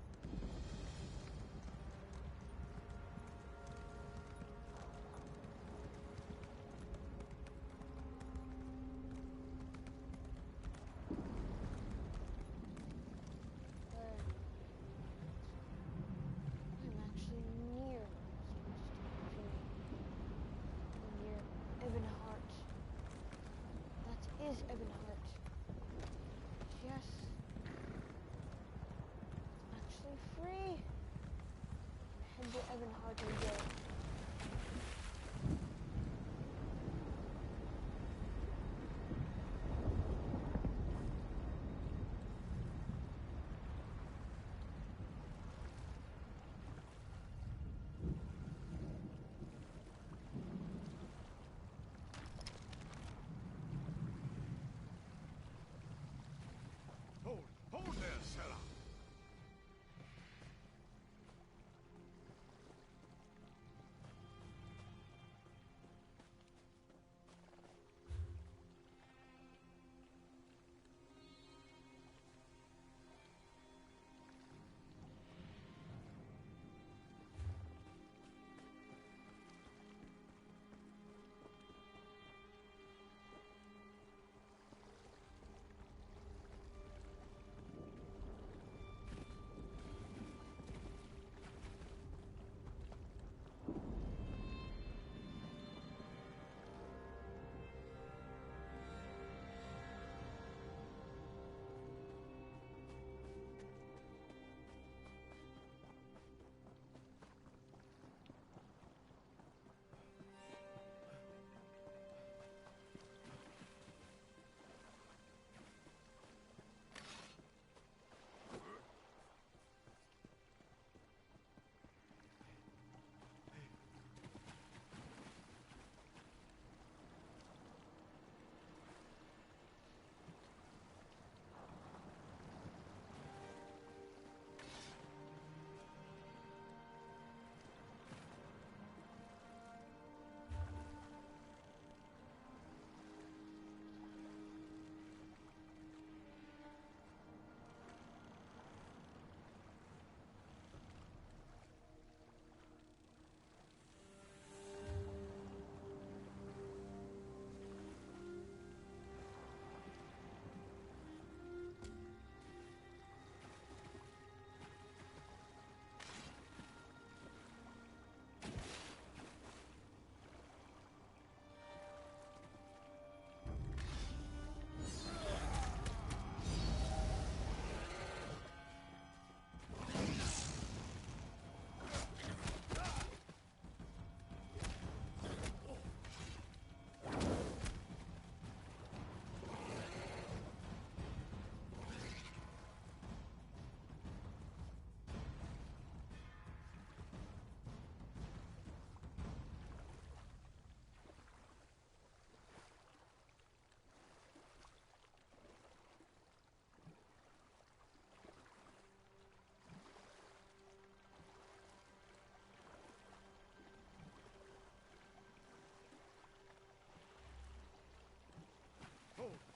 I'm actually near where I'm supposed to be. I'm near Ebonheart. That is Ebonheart. Yes. I'm actually free. Head to Ebonheart and go. Hold there, Sarah.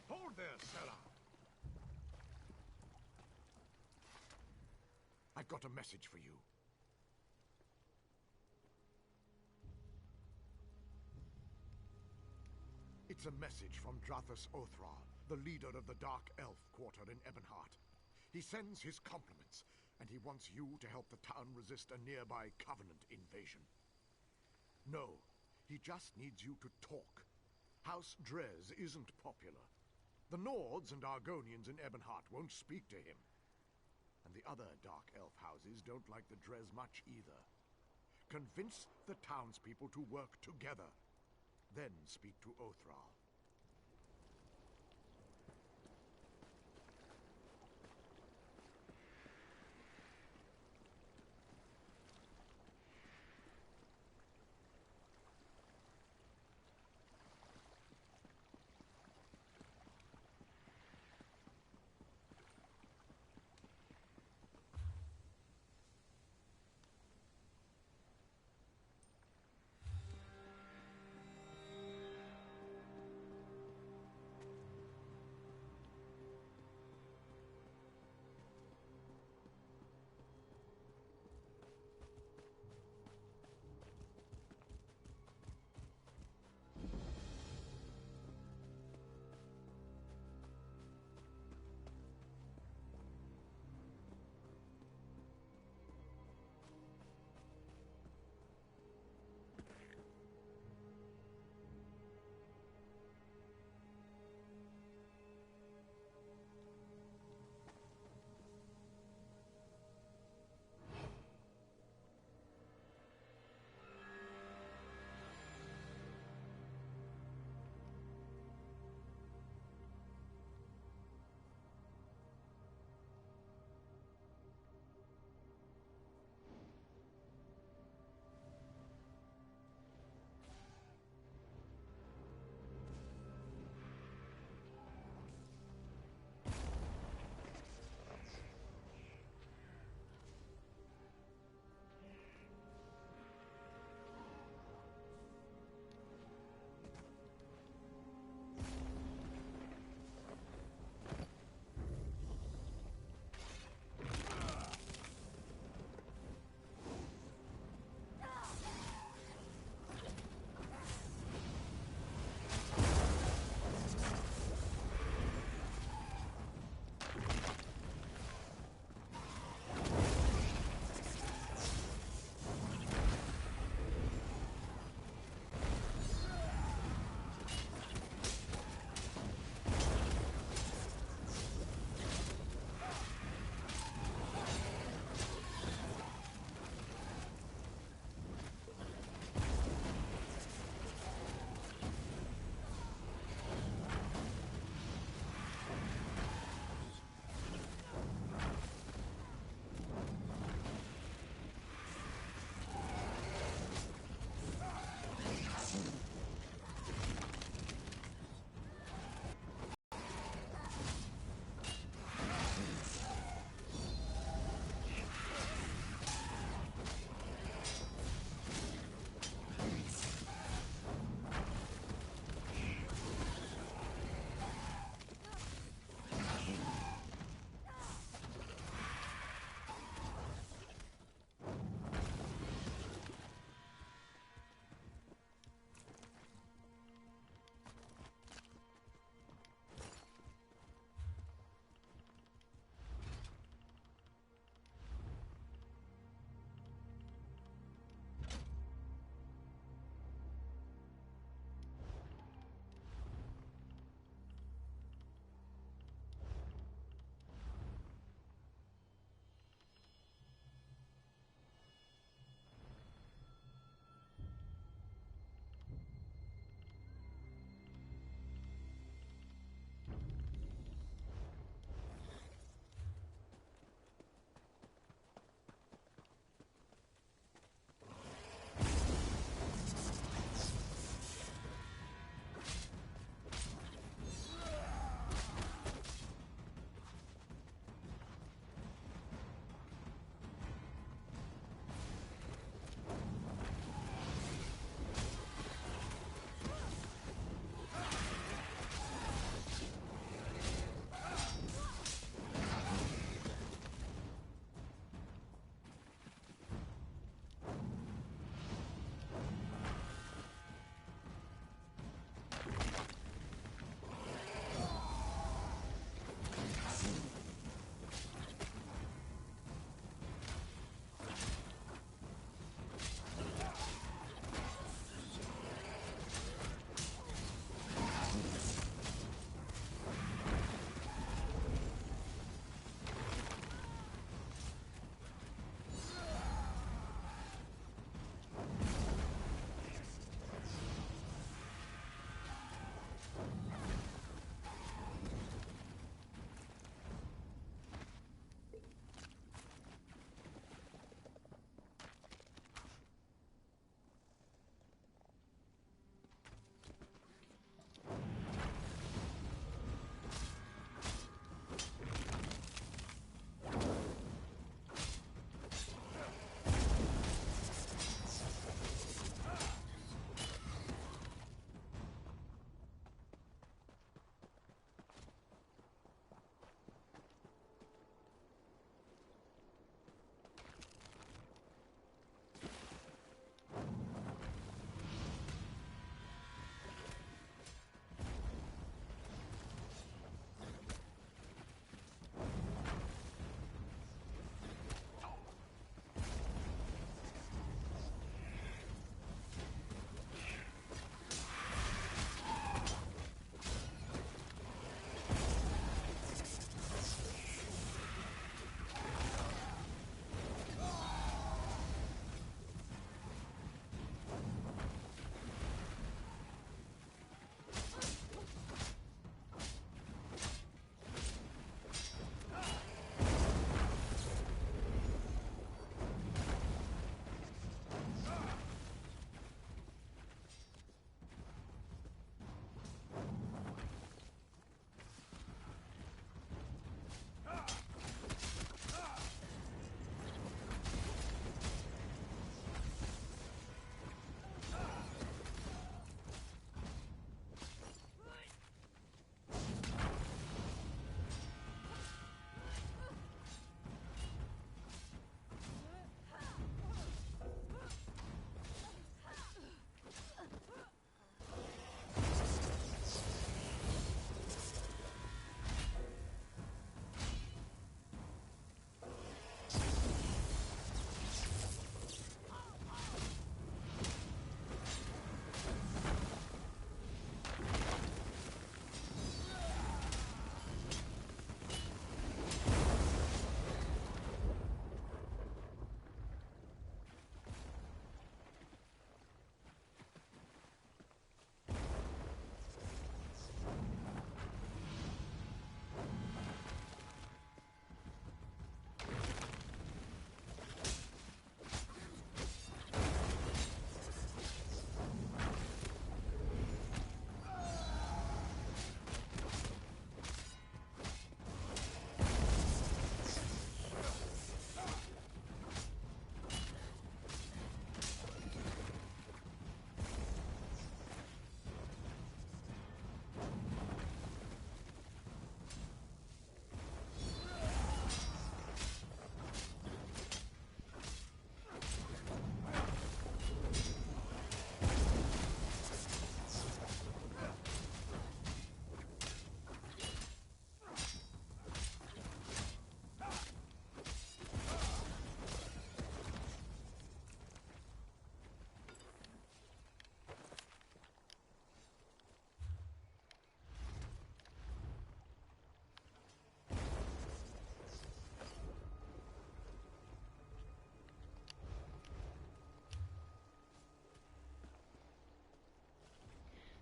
Hold there, Sarah. I've got a message for you. It's a message from Drathus Othral, the leader of the Dark Elf Quarter in Ebonheart. He sends his compliments, and he wants you to help the town resist a nearby Covenant invasion. No, he just needs you to talk. House Drez isn't popular. The Nords and Argonians in Ebonheart won't speak to him. And the other Dark Elf houses don't like the Drez much either. Convince the townspeople to work together. Then speak to Othral.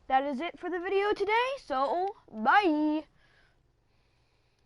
that is it for the video today, so bye!